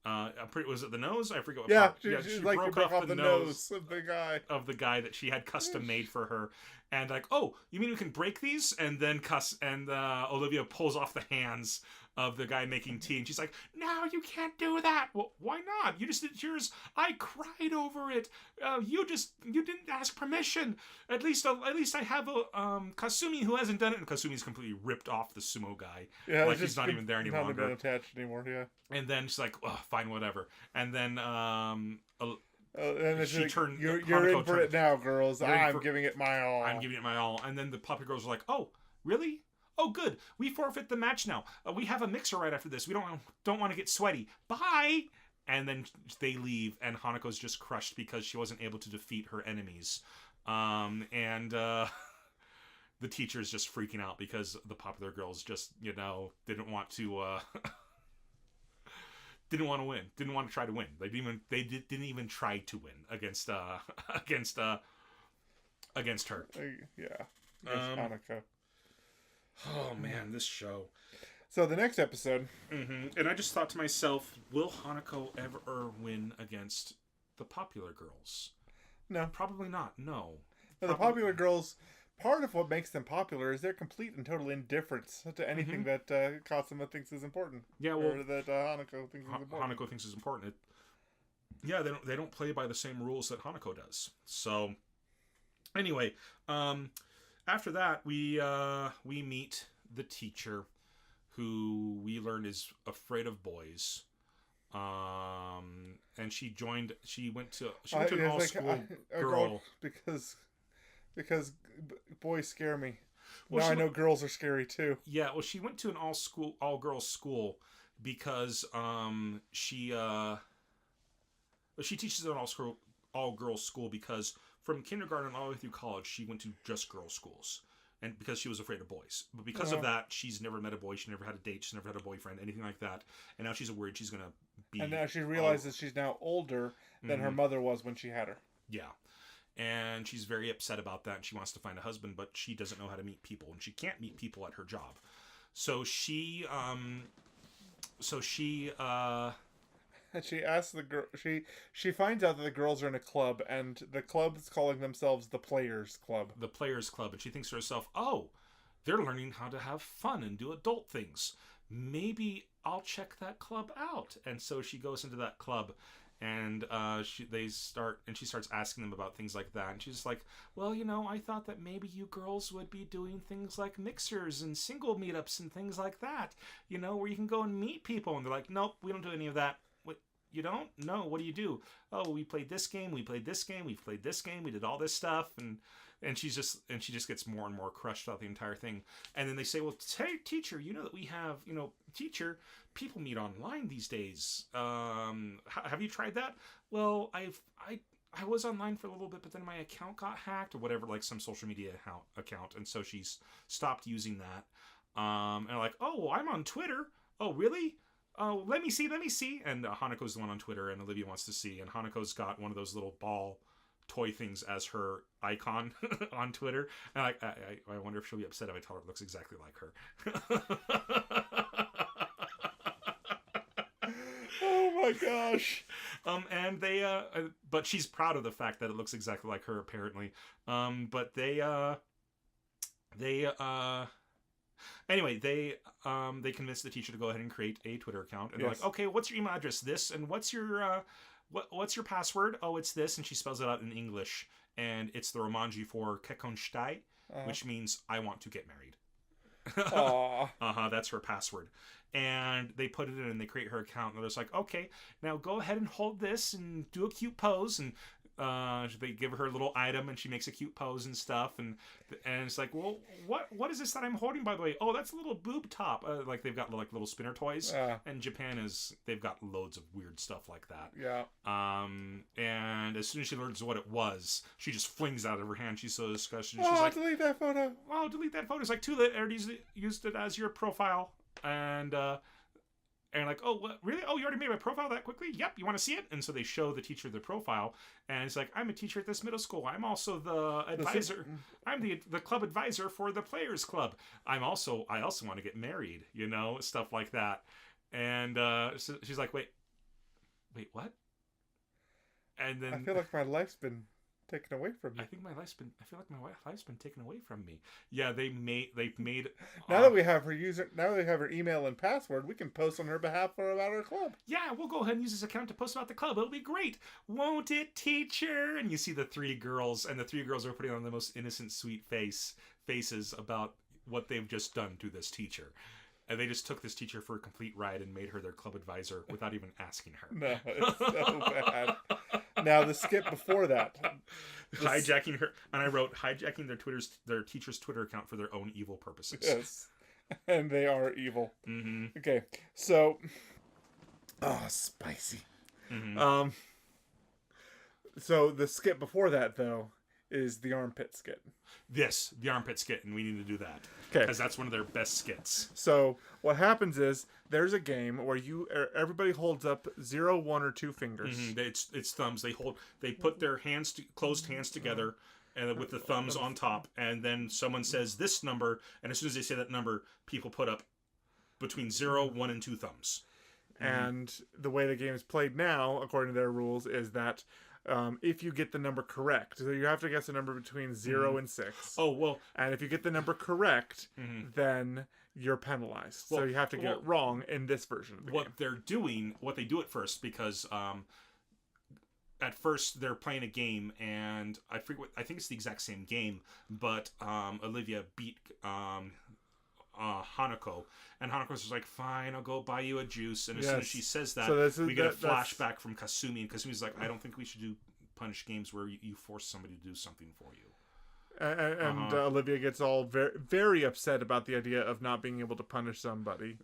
Was it the nose? I forget what part. She like broke off the nose of the guy that she had custom made for her. And like, oh, you mean we can break these? And then Olivia pulls off the hands of the guy making tea, and she's like, no, you can't do that. Well, why not? You just did yours. I cried over it. You didn't ask permission. At least I have a Kasumi who hasn't done it, and Kasumi's completely ripped off the sumo guy. Yeah, like he's not even there any longer. Not even attached anymore. Yeah. And then she's like, oh, fine, whatever. And then and she turned. You're in for it now, girls. I'm giving it my all. I'm giving it my all. And then the puppy girls are like, oh, really? Oh, good. We forfeit the match now. We have a mixer right after this. We don't want to get sweaty. Bye. And then they leave, and Hanako's just crushed because she wasn't able to defeat her enemies. The teacher's just freaking out because the popular girls just, didn't want to didn't want to win. Didn't want to try to win. They didn't even try to win against her. Yeah. Hanako. Oh man, this show. So the next episode, and I just thought to myself, will Hanako ever win against the popular girls? No, probably not. No, the popular girls. Part of what makes them popular is their complete and total indifference to anything that Kasuma thinks is important. Yeah, well, or that Hanako thinks is important. Hanako thinks is important. They don't play by the same rules that Hanako does. So, anyway, after that we meet the teacher, who we learn is afraid of boys. And she went to an all-school girl because boys scare me. Well, now I know girls are scary too. Yeah, well, she went to an all-girls school because she teaches at an all-girls school because from kindergarten all the way through college she went to just girls schools, and because she was afraid of boys. But because of that, she's never met a boy, she never had a date, she's never had a boyfriend, anything like that. And now she's worried she's gonna be. And now she realizes she's now older than her mother was when she had her. Yeah. And she's very upset about that, and she wants to find a husband, but she doesn't know how to meet people, and she can't meet people at her job. So she and she asks the girl. She finds out that the girls are in a club, and the club's calling themselves the Players Club. The Players Club, and she thinks to herself, "Oh, they're learning how to have fun and do adult things. Maybe I'll check that club out." And so she goes into that club. And she starts asking them about things like that. And she's like, well, I thought that maybe you girls would be doing things like mixers and single meetups and things like that, where you can go and meet people. And they're like, nope, we don't do any of that. What, you don't? No, what do you do? Oh, we played this game, we played this game, we played this game, we did all this stuff. And she just gets more and more crushed about the entire thing. And then they say, well, teacher, that we have, teacher, people meet online these days. Have you tried that? Well, I was online for a little bit, but then my account got hacked or whatever, like some social media account. And so she's stopped using that. And I'm like, oh, well, I'm on Twitter. Oh, really? Oh, let me see. And Hanako's the one on Twitter, and Olivia wants to see. And Hanako's got one of those little ball toy things as her icon on Twitter. And I wonder if she'll be upset if I tell her it looks exactly like her. Oh my gosh. And they but she's proud of the fact that it looks exactly like her, apparently. But anyway, they convinced the teacher to go ahead and create a Twitter account, and they're like, okay, what's your email address? This, and what's your password? Oh, it's this, and she spells it out in English, and it's the Romanji for Kekonshtai, which means I want to get married. That's her password. And they put it in and they create her account, and they're just like, okay, now go ahead and hold this and do a cute pose, and they give her a little item and she makes a cute pose and stuff, and it's like, well, what is this that I'm holding, by the way? Oh, that's a little boob top. Like they've got like little spinner toys, and Japan they've got loads of weird stuff like that. And as soon as she learns what it was, she just flings it out of her hand. She's so disgusted. She's like, delete that photo. Oh, delete that photo. It's like, too late. I already used it as your profile. And like, oh, what, really? Oh, you already made my profile that quickly? Yep, you want to see it? And so they show the teacher the profile, and it's like, I'm a teacher at this middle school. I'm also the advisor. I'm the club advisor for the players club. I also want to get married, stuff like that. And so she's like, wait, what? And then I feel like my life's been taken away from me. I feel like my life's been taken away from me. Yeah, they've made now that we have her email and password, we can post on her behalf about her club. Yeah, we'll go ahead and use this account to post about the club. It'll be great, won't it, teacher? And you see the three girls, and the three girls are putting on the most innocent, sweet faces about what they've just done to this teacher. And they just took this teacher for a complete ride and made her their club advisor without even asking her. No, it's so bad. Now the skip before that, hijacking her, and I wrote hijacking their teacher's Twitter account for their own evil purposes. Yes, and they are evil. Mm-hmm. Okay, so spicy. Mm-hmm. So the skit before that though is the armpit skit. Yes, the armpit skit, and we need to do that. Okay, because that's one of their best skits. So what happens is there's a game where everybody holds up 0, 1, or 2 fingers. Mm-hmm. It's thumbs. They put their closed hands together, and with the thumbs on top, and then someone says this number, and as soon as they say that number, people put up between 0, 1, and 2 thumbs. And the way the game is played now, according to their rules, is that if you get the number correct, so you have to guess a number between 0 and 6. Oh, well. And if you get the number correct, then you're penalized. So you have to get it wrong in this version of the game. What they do at first, because at first they're playing a game, and I think it's the exact same game, but Olivia beat Hanako, and Hanako's just like, fine, I'll go buy you a juice. And as soon as she says that, we get a flashback from Kasumi, and Kasumi's like, I don't think we should do punish games where you force somebody to do something for you. And Olivia gets all very, very upset about the idea of not being able to punish somebody.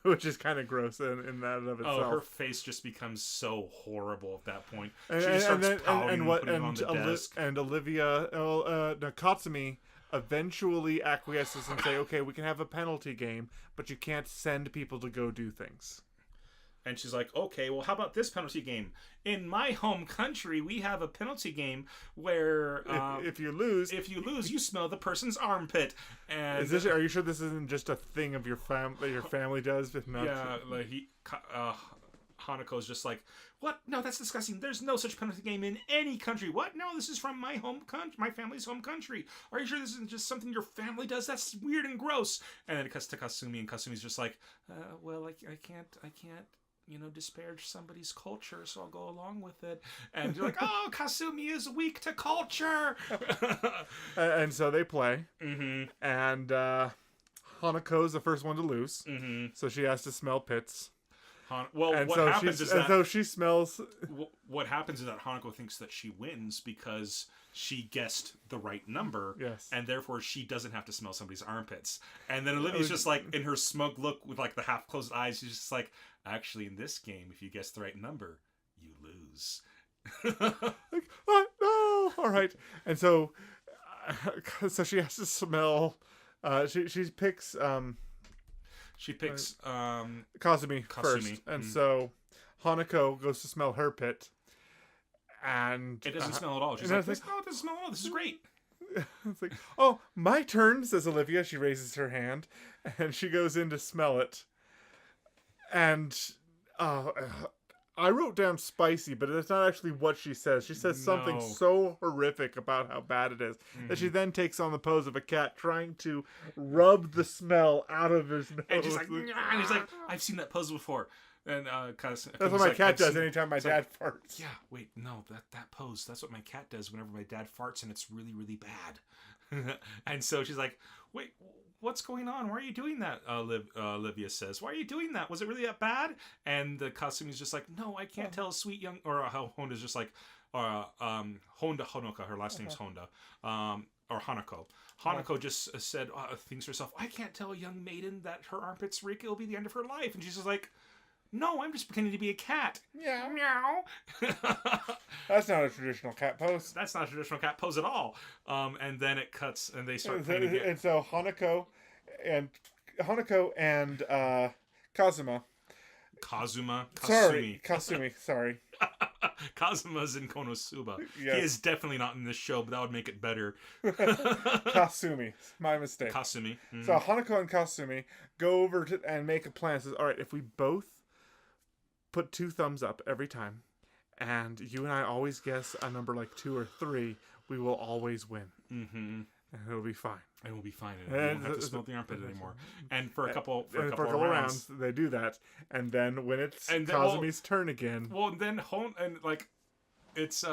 Which is kind of gross in that of itself. Oh, her face just becomes so horrible at that point. She just starts pouting and putting on the desk. And Olivia, Katsumi eventually acquiesces and say, okay, we can have a penalty game, but you can't send people to go do things. And she's like, okay, well, how about this penalty game? In my home country, we have a penalty game where if you lose, you smell the person's armpit. And are you sure this isn't just a thing of your that your family does? Yeah, like Hanako's just like, what? No, that's disgusting. There's no such penalty game in any country. What? No, this is from my home country, my family's home country. Are you sure this isn't just something your family does? That's weird and gross. And then it cuts to Kasumi, and Kasumi's just like, well, I can't, disparage somebody's culture, so I'll go along with it. And you're like, oh, Kasumi is weak to culture. And so they play, and Hanako's the first one to lose, so she has to smell pits. What happens is that Hanako thinks that she wins because she guessed the right number, and therefore she doesn't have to smell somebody's armpits. And then Olivia's just like, in her smug look with like the half closed eyes, she's just like, actually, in this game, if you guess the right number, you lose. Like, what? No, all right. And so she has to smell. She picks. She picks Kasumi first, and so Hanako goes to smell her pit, And it doesn't smell at all. She's like, no, it doesn't smell at all. This is great. It's like, oh, my turn, says Olivia. She raises her hand, and she goes in to smell it. And I wrote down spicy, but it's not actually what she says. She says something so horrific about how bad it is that she then takes on the pose of a cat trying to rub the smell out of his nose. And she's like, and he's like, I've seen that pose before. And that's what my cat does anytime my dad farts. Yeah, wait, no, that pose, that's what my cat does whenever my dad farts, and it's really, really bad. And so she's like, wait, what's going on? Why are you doing that? Olivia says, why are you doing that? Was it really that bad? And the Kasumi's just like, no, I can't tell, sweet young, or how Honda's just like, Honda Honoka, her last name's Honda, or Hanako. Hanako just said, thinks to herself, I can't tell a young maiden that her armpits reek, it'll be the end of her life. And she's just like, no, I'm just pretending to be a cat. Meow. Meow. That's not a traditional cat pose. That's not a traditional cat pose at all. And then it cuts, and they start playing again. And so Hanako and Kazuma. Kasumi. Sorry. Kazuma's in Konosuba. Yes. He is definitely not in this show, but that would make it better. Kasumi. My mistake. Kasumi. Mm-hmm. So Hanako and Kasumi go over and make a plan. Says, all right, if we both put 2 thumbs up every time, and you and I always guess a number like 2 or 3, we will always win. Mm-hmm. And it'll be fine. And we'll be fine. And we won't have to smell the armpit anymore. And for a couple rounds, they do that. And then when it's Kazumi's turn again. Well, and then it's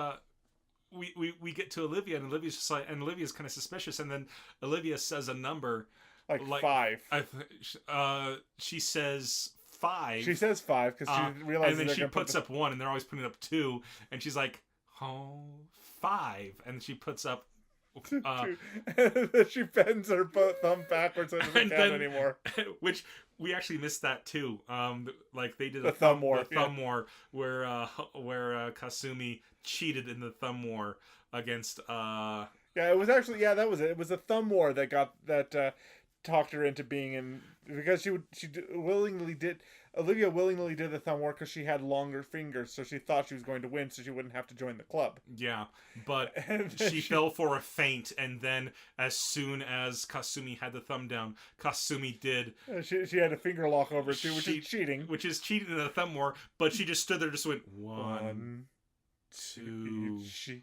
we get to Olivia, and Olivia's just like, and Olivia's kind of suspicious, and then Olivia says a number like 5. She says 5. She says 5 because she realizes. And then she puts up 1, and they're always putting up 2, and she's like, 5, and she puts up. She bends her thumb backwards and doesn't count anymore. Which we actually missed that too. Like they did the thumb war where Kasumi cheated in the thumb war against. Yeah, it was actually that was it. It was a thumb war that talked her into being in, because Olivia willingly did the thumb war because she had longer fingers, so she thought she was going to win, so she wouldn't have to join the club. Yeah, but she fell for a feint, and then as soon as Kasumi had the thumb down, Kasumi did. She had a finger lock over it too, which is cheating. Which is cheating in the thumb war, but she just stood there, just went 1, 2, 3,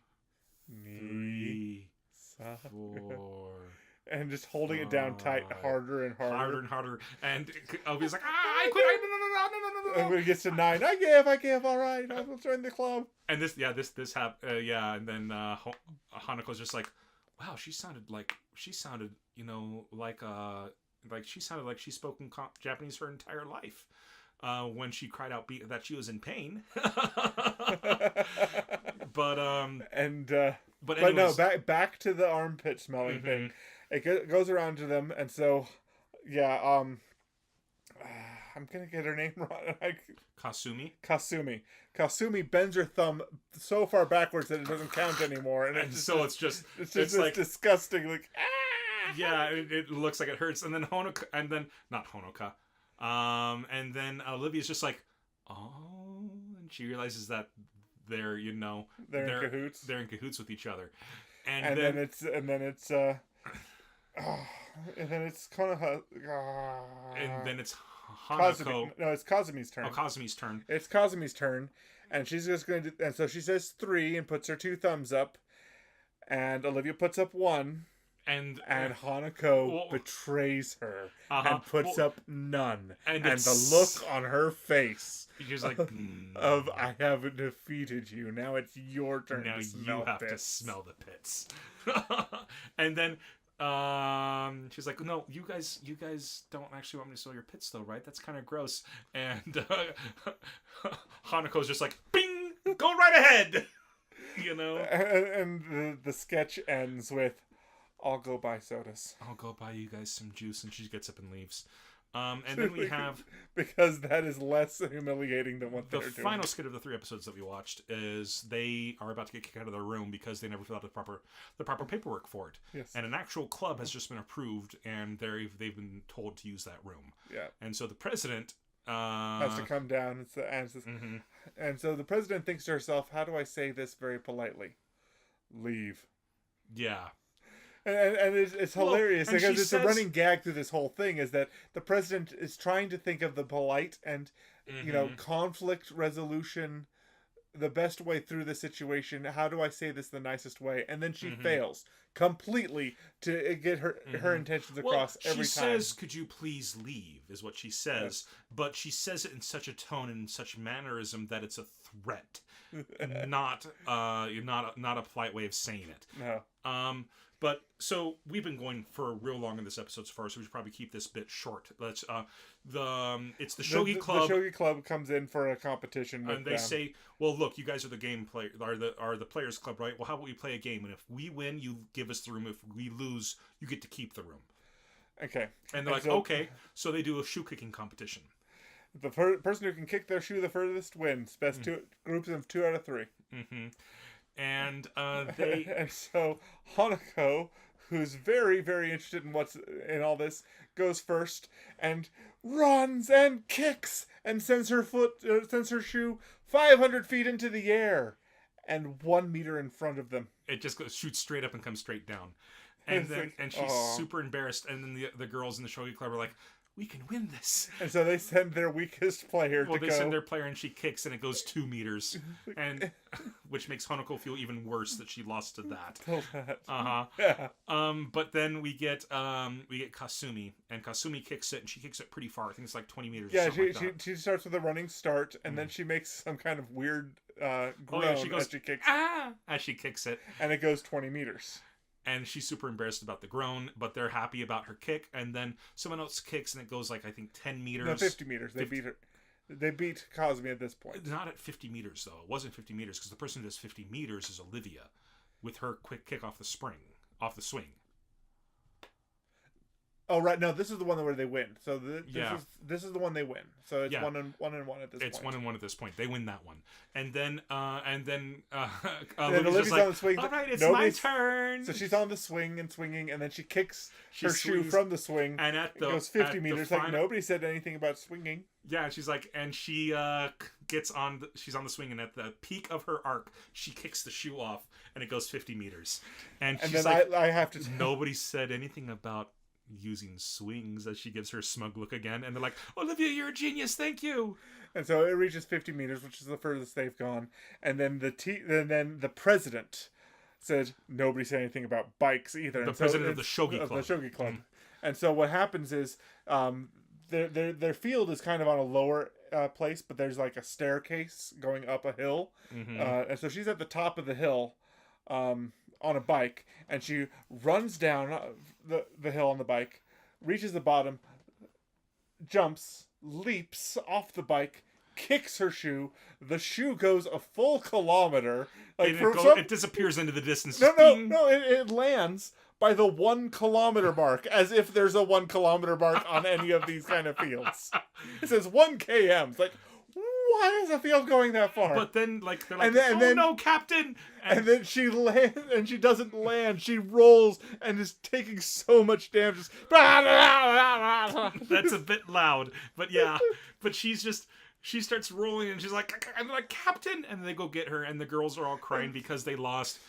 4. And just holding it down tight, harder and harder. And Obi's like, I quit. No. And when it gets to 9, I give. All right, I'll join the club. And this happened. And then Hanako's just like, wow, she sounded like she sounded like she spoke in Japanese her entire life. When she cried out that she was in pain. But no, back to the armpit smelling thing. It goes around to them, and so, I'm gonna get her name wrong. Kasumi bends her thumb so far backwards that it doesn't count anymore, and it's just like disgusting. Like, yeah, it looks like it hurts, and then not Honoka, and then Olivia's just like, oh, and she realizes that they're in cahoots. They're in cahoots with each other, and then it's Hanako. And then it's Hanako. No, it's Kazumi's turn. Oh, Kazumi's turn. It's Kazumi's turn, and she's just going to. And so she says 3 and puts her 2 thumbs up, and Olivia puts up 1, and Hanako betrays her and puts up none. And the look on her face, she's like, of I have defeated you. Now it's your turn. Now to smell you have to smell the pits. And then. She's like, no, you guys don't actually want me to smell your pits though, right? That's kind of gross. And Hanako's just like, bing, go right ahead. And the sketch ends with, I'll go buy sodas. I'll go buy you guys some juice. And she gets up and leaves. And then we have, because that is less humiliating than what they're doing. The final skit of the 3 episodes that we watched is they are about to get kicked out of their room because they never filled out the proper paperwork for it. Yes. And an actual club has just been approved, and they've been told to use that room. Yeah. And so the president has to come down. And so the president thinks to herself, how do I say this very politely? Leave. Yeah. And it's hilarious because it's a running says, gag through this whole thing is that the president is trying to think of the polite and, conflict resolution, the best way through the situation. How do I say this the nicest way? And then she fails completely to get her intentions across every time. She says, could you please leave, is what she says. But she says it in such a tone and in such mannerism that it's a threat. not a polite way of saying it. No. But so we've been going for real long in this episode so far, so we should probably keep this bit short. Let's it's the Shogi Club. The Shogi Club comes in for a competition with and they say, "Well, look, you guys are the game player, are the players club, right? Well, how about we play a game, and if we win, you give us the room. If we lose, you get to keep the room." Okay. And they're like, "Okay." So they do a shoe kicking competition. The person who can kick their shoe the furthest wins. Best two groups of 2 out of 3. Mm-hmm. And they and so Hanako, who's very, very interested in what's in all this, goes first and runs and kicks and sends her shoe 500 feet into the air and 1 meter in front of them. It just shoots straight up and comes straight down. And then she's super embarrassed. And then the girls in the Shogi Club are like, we can win this. And so they send their weakest player to go. Well, they send their player and she kicks and it goes 2 meters. And which makes Hanako feel even worse that she lost to that. Yeah. But then we get Kasumi, and Kasumi kicks it, and she kicks it pretty far. I think it's like 20 meters. Yeah, or something like that. she starts with a running start, and then she makes some kind of weird groan she goes, as she kicks. As she kicks it, and it goes 20 meters. And she's super embarrassed about the groan, but they're happy about her kick. And then someone else kicks, and it goes like, I think 10 meters. No, 50 meters. They beat her. They beat Cosme at this point. Not at 50 meters, though. It wasn't 50 meters, because the person who does 50 meters is Olivia, with her quick kick off the swing. Oh, right. No, this is the one where they win. So this is the one they win. So it's 1-1 at this point. It's 1-1 at this point. They win that one, and then Olivia's like, on the swing. All right, it's my turn. So she's on the swing and swinging, and then she kicks her shoe from the swing, and it goes 50 meters. Like nobody said anything about swinging. Yeah, and she's like, and she she's on the swing, and at the peak of her arc, she kicks the shoe off, and it goes 50 meters. And she's then I have to. Nobody said anything about using swings, as she gives her smug look again, and they're like, Olivia, you're a genius, thank you. And so it reaches 50 meters, which is the furthest they've gone. And then the president said nobody said anything about bikes either. The president of the Shogi Club. The Shogi Club. And so what happens is their field is kind of on a lower place, but there's like a staircase going up a hill. And so she's at the top of the hill on a bike, and she runs down the hill on the bike, reaches the bottom, jumps, leaps off the bike, kicks her shoe. The shoe goes a full kilometer. Like it disappears into the distance. No, it lands by the 1 kilometer mark, as if there's a 1 kilometer mark on any of these kind of fields. It says 1 km. It's like, why is the field going that far? But then, like, they're like, no, Captain! And then she lands, and she doesn't land. She rolls and is taking so much damage. That's a bit loud, but yeah. But she starts rolling, and she's like, I'm like, Captain! And they go get her, and the girls are all crying because they lost.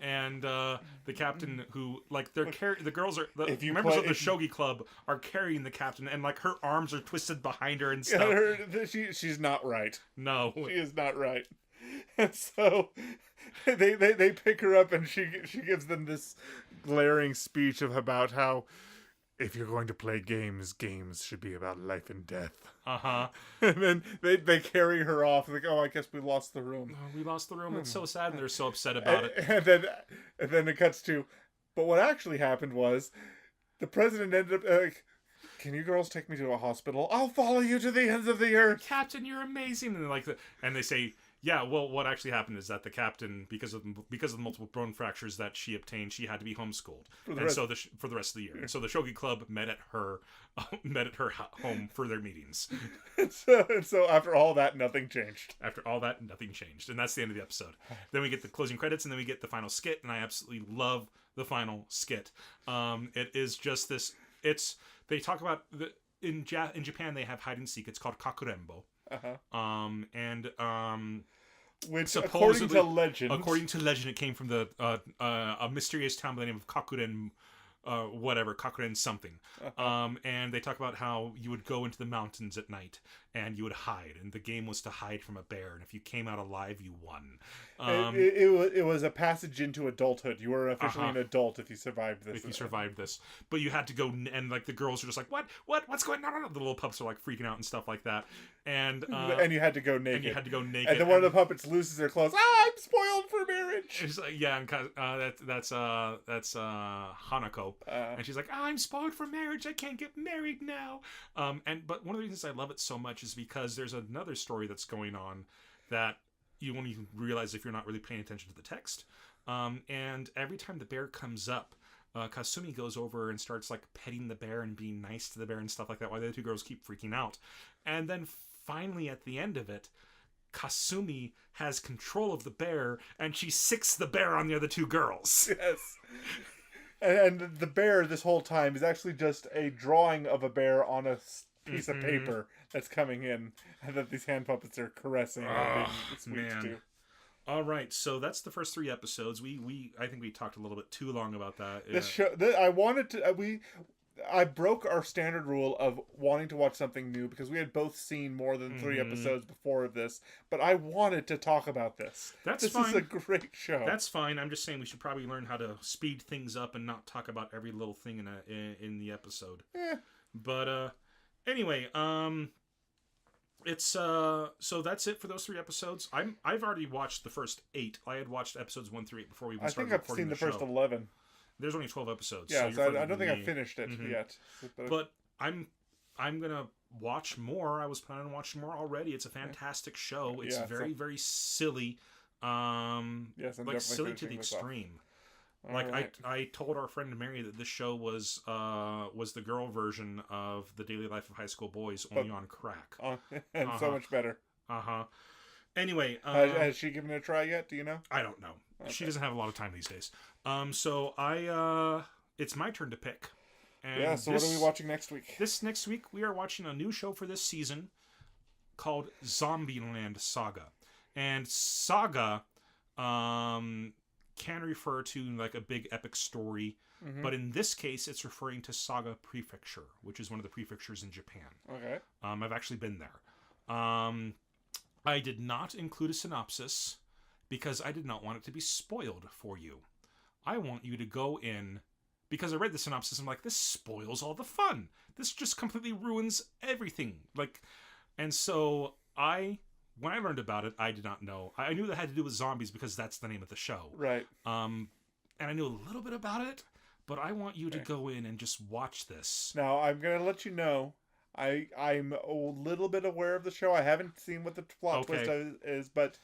And the captain, who, like, the girls are, members of the Shogi Club are carrying the captain, and, like, her arms are twisted behind her and stuff. She's not right. No. She is not right. And so they pick her up, and she gives them this glaring speech about how, if you're going to play games should be about life and death. And then they carry her off. Like, I guess we lost the room. Oh, we lost the room. It's so sad, and they're so upset about it. And then it cuts to, but what actually happened was, the president ended up like, can you girls take me to a hospital? I'll follow you to the ends of the earth. Captain, you're amazing. And they say, yeah, well, what actually happened is that the captain, because of the multiple bone fractures that she obtained, she had to be homeschooled, for the rest of the year. And so the Shogi Club met at her home for their meetings. And so after all that, nothing changed. And that's the end of the episode. Then we get the closing credits, and then we get the final skit, and I absolutely love the final skit. It is just this. They talk about in Japan they have hide and seek. It's called kakurembo. And which supposedly, according to legend, it came from the a mysterious town by the name of Kakuren. Kakuren something. And they talk about how you would go into the mountains at night and you would hide, and the game was to hide from a bear, and if you came out alive, you won. It was a passage into adulthood. You were officially an adult if you survived this. But you had to go, and like the girls are just like, what's going on? The little pups are like freaking out and stuff like that, and you had to go naked. And then one of the puppets loses their clothes. I'm spoiled for marriage. It's like, yeah, and that's Hanako, and she's like, I'm spoiled for marriage. I can't get married now. But one of the reasons I love it so much is because there's another story that's going on that you won't even realize if you're not really paying attention to the text. And every time the bear comes up, Kasumi goes over and starts like petting the bear and being nice to the bear and stuff like that, while the other two girls keep freaking out. And then finally at the end of it, Kasumi has control of the bear, and she sicks the bear on the other two girls. Yes. And the bear this whole time is actually just a drawing of a bear on a piece of paper that's coming in, and that these hand puppets are caressing and being sweet to. All right, so that's the first 3 episodes. I think we talked a little bit too long about that. I broke our standard rule of wanting to watch something new because we had both seen more than 3 episodes before this, but I wanted to talk about this. This is a great show. That's fine. I'm just saying we should probably learn how to speed things up and not talk about every little thing in the episode. But anyway, it's so that's it for those 3 episodes. I've already watched the first 8. I had watched episodes 1 through 8 before we even started recording the show. I think I've seen the first 11. There's only 12 episodes. Yeah, so I don't think I've finished it yet. But I'm gonna watch more. I was planning on watching more already. It's a fantastic show. It's very, very silly. Yes, like silly to the extreme. I told our friend Mary that this show was the girl version of The Daily Life of High School Boys, only on crack. And so much better. Anyway, has she given it a try yet? Do you know? I don't know. Okay. She doesn't have a lot of time these days. So it's my turn to pick. And so what are we watching next week? This next week we are watching a new show for this season called Zombieland Saga. And Saga can refer to like a big epic story, but in this case it's referring to Saga Prefecture, which is one of the prefectures in Japan. Okay. I've actually been there. I did not include a synopsis because I did not want it to be spoiled for you. I want you to go in, because I read the synopsis and I'm like, this spoils all the fun. This just completely ruins everything. And so when I learned about it, I did not know. I knew that had to do with zombies because that's the name of the show. Right. And I knew a little bit about it, but I want you to go in and just watch this. Now, I'm going to let you know, I'm a little bit aware of the show. I haven't seen what the plot twist is, but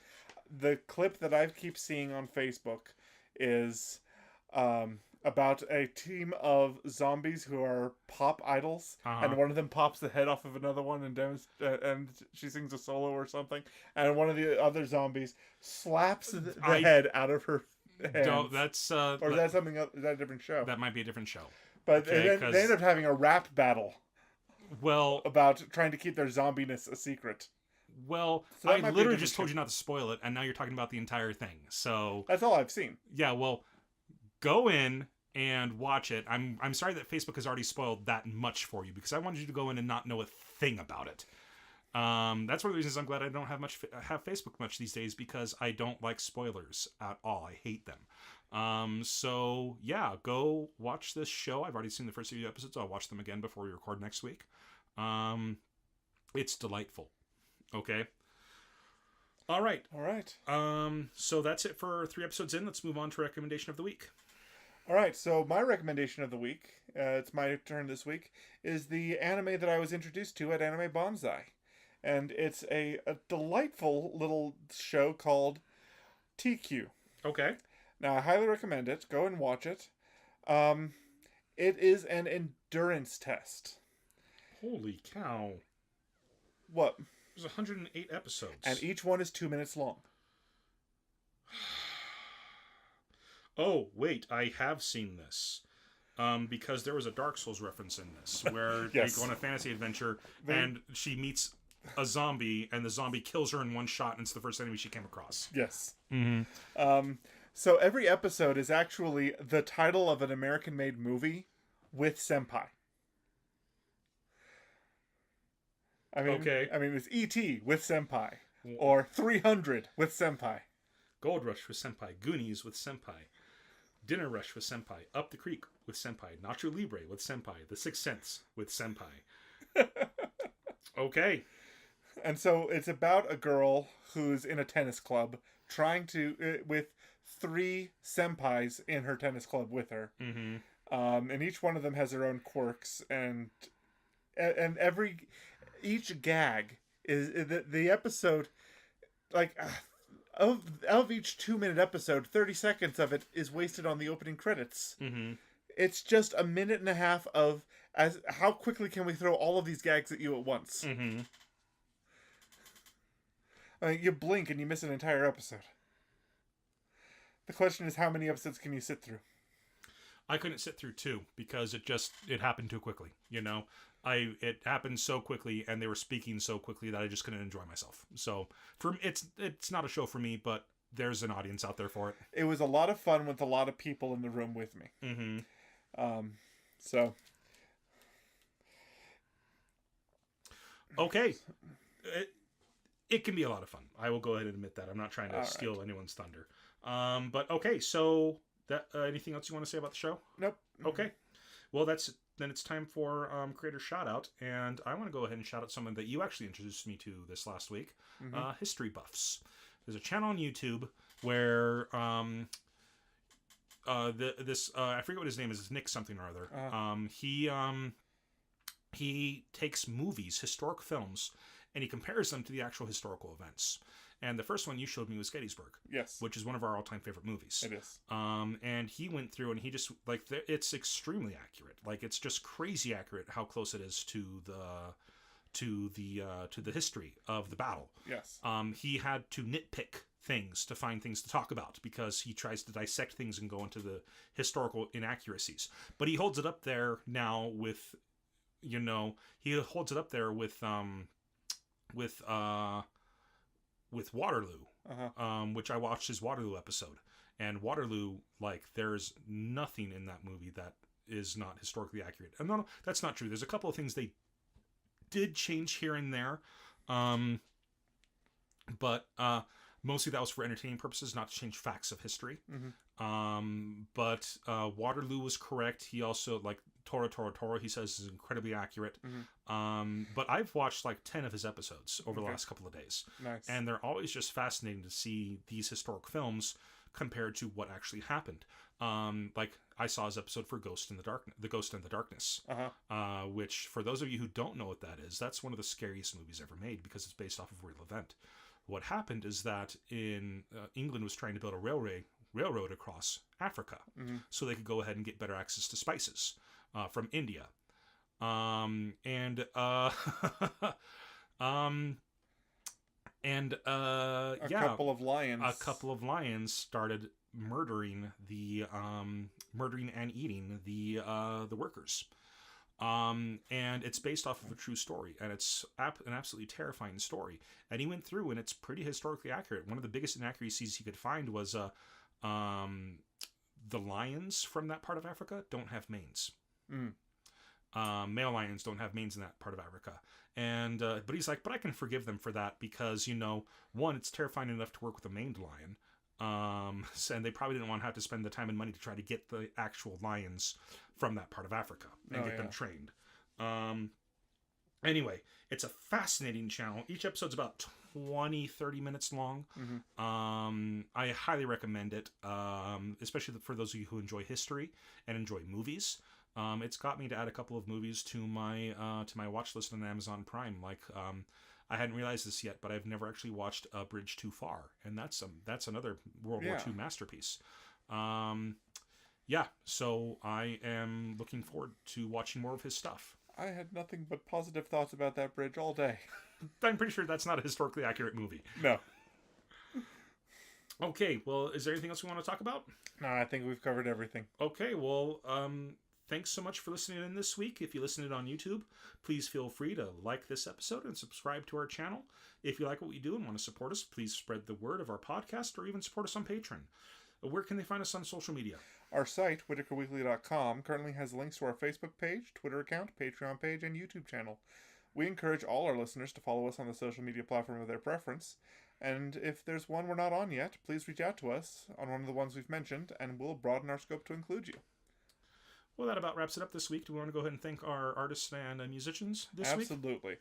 the clip that I keep seeing on Facebook is about a team of zombies who are pop idols, and one of them pops the head off of another one and she sings a solo or something, and one of the other zombies slaps the head out of her hands. No, that's or is that something else? Is that a different show? That might be a different show. But they end up having a rap battle. Well, about trying to keep their zombiness a secret. Well, so I literally just told you not to spoil it, and now you're talking about the entire thing. So that's all I've seen. Yeah, well, go in and watch it. I'm sorry that Facebook has already spoiled that much for you, because I wanted you to go in and not know a thing about it. That's one of the reasons I'm glad I don't have Facebook much these days, because I don't like spoilers at all. I hate them. So yeah, go watch this show. I've already seen the first few episodes. I'll watch them again before we record next week. It's delightful. Okay. All right. So that's it for 3 episodes in. Let's move on to recommendation of the week. All right. So my recommendation of the week, it's my turn this week, is the anime that I was introduced to at Anime Bonsai. And it's a delightful little show called TQ. Okay. Now, I highly recommend it. Go and watch it. It is an endurance test. Holy cow. What? There's 108 episodes. And each one is 2 minutes long. Oh, wait. I have seen this. because there was a Dark Souls reference in this where Yes. they go on a fantasy adventure and she meets a zombie and the zombie kills her in one shot and it's the first enemy she came across. Yes. Mm-hmm. So every episode is actually the title of an American-made movie with senpai. Okay. I mean, it's E.T. with senpai, or 300 with senpai. Gold Rush with senpai, Goonies with senpai, Dinner Rush with senpai, Up the Creek with senpai, Nacho Libre with senpai, The Sixth Sense with senpai. Okay. And so it's about a girl who's in a tennis club trying to, with 3 senpais in her tennis club with her. Mm-hmm. And each one of them has their own quirks, and each gag is the episode, like, of each 2-minute episode, 30 seconds of it is wasted on the opening credits. Mm-hmm. It's just a minute and a half of how quickly can we throw all of these gags at you at once. Mm-hmm. I mean, you blink and you miss an entire episode. The question is, how many episodes can you sit through? I couldn't sit through 2 because it happened too quickly. You know, it happened so quickly and they were speaking so quickly that I just couldn't enjoy myself. So it's not a show for me, but there's an audience out there for it. It was a lot of fun with a lot of people in the room with me. Mm-hmm. So. Okay. It can be a lot of fun. I will go ahead and admit that. I'm not trying to steal anyone's thunder. But okay, so that anything else you want to say about the show? Nope. Okay. Well, then it's time for creator shout out, and I want to go ahead and shout out someone that you actually introduced me to this last week. History Buffs. There's a channel on YouTube where I forget what his name is. It's Nick something or other. He takes movies, historic films, and he compares them to the actual historical events. And the first one you showed me was Gettysburg. Yes. Which is one of our all-time favorite movies. It is. And he went through and he just, like, it's extremely accurate. Like, it's just crazy accurate how close it is to the history of the battle. Yes. He had to nitpick things to find things to talk about because he tries to dissect things and go into the historical inaccuracies. But he holds it up there now with, with Waterloo, which I watched his Waterloo episode. And Waterloo, like, there's nothing in that movie that is not historically accurate. And no, that's not true. There's a couple of things they did change here and there. But mostly that was for entertaining purposes, not to change facts of history. But Waterloo was correct. He also, like, Tora, he says is incredibly accurate. But I've watched like 10 of his episodes over the last couple of days. Nice. And they're always just fascinating to see these historic films compared to what actually happened. Like I saw his episode for The Ghost in the Darkness, which for those of you who don't know what that is, that's one of the scariest movies ever made because it's based off of a real event. What happened is that England was trying to build a railroad across Africa so they could go ahead and get better access to spices from India. A couple of lions. A couple of lions started murdering and eating the workers. And it's based off of a true story, and it's an absolutely terrifying story. And he went through, and it's pretty historically accurate. One of the biggest inaccuracies he could find was the lions from that part of Africa don't have manes. Male lions don't have manes in that part of Africa. And but he's like, but I can forgive them for that because, one, it's terrifying enough to work with a maned lion. And they probably didn't want to have to spend the time and money to try to get the actual lions from that part of Africa and get them trained. Anyway, it's a fascinating channel. Each episode's about 20-30 minutes long. I highly recommend it, especially for those of you who enjoy history and enjoy movies. It's got me to add a couple of movies to my watch list on Amazon Prime. Like, I hadn't realized this yet, but I've never actually watched A Bridge Too Far, and that's another World War II masterpiece. So I am looking forward to watching more of his stuff. I had nothing but positive thoughts about that bridge all day. I'm pretty sure that's not a historically accurate movie. No. Okay, well, is there anything else we want to talk about? No, I think we've covered everything. Okay, well, thanks so much for listening in this week. If you listened on YouTube, please feel free to like this episode and subscribe to our channel. If you like what we do and want to support us, please spread the word of our podcast or even support us on Patreon. Where can they find us on social media? Our site, WhitakerWeekly.com, currently has links to our Facebook page, Twitter account, Patreon page, and YouTube channel. We encourage all our listeners to follow us on the social media platform of their preference. And if there's one we're not on yet, please reach out to us on one of the ones we've mentioned, and we'll broaden our scope to include you. Well, that about wraps it up this week. Do we want to go ahead and thank our artists and musicians this week? Absolutely.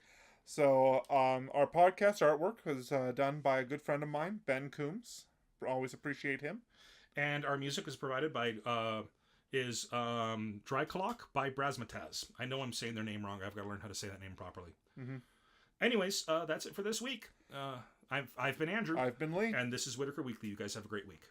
So, our podcast artwork was done by a good friend of mine, Ben Coombs. Always appreciate him. And our music is provided by Dry Clock by Brasmataz. I know I'm saying their name wrong. I've got to learn how to say that name properly. Mm-hmm. Anyways, that's it for this week. I've been Andrew. I've been Lee. And this is Whitaker Weekly. You guys have a great week.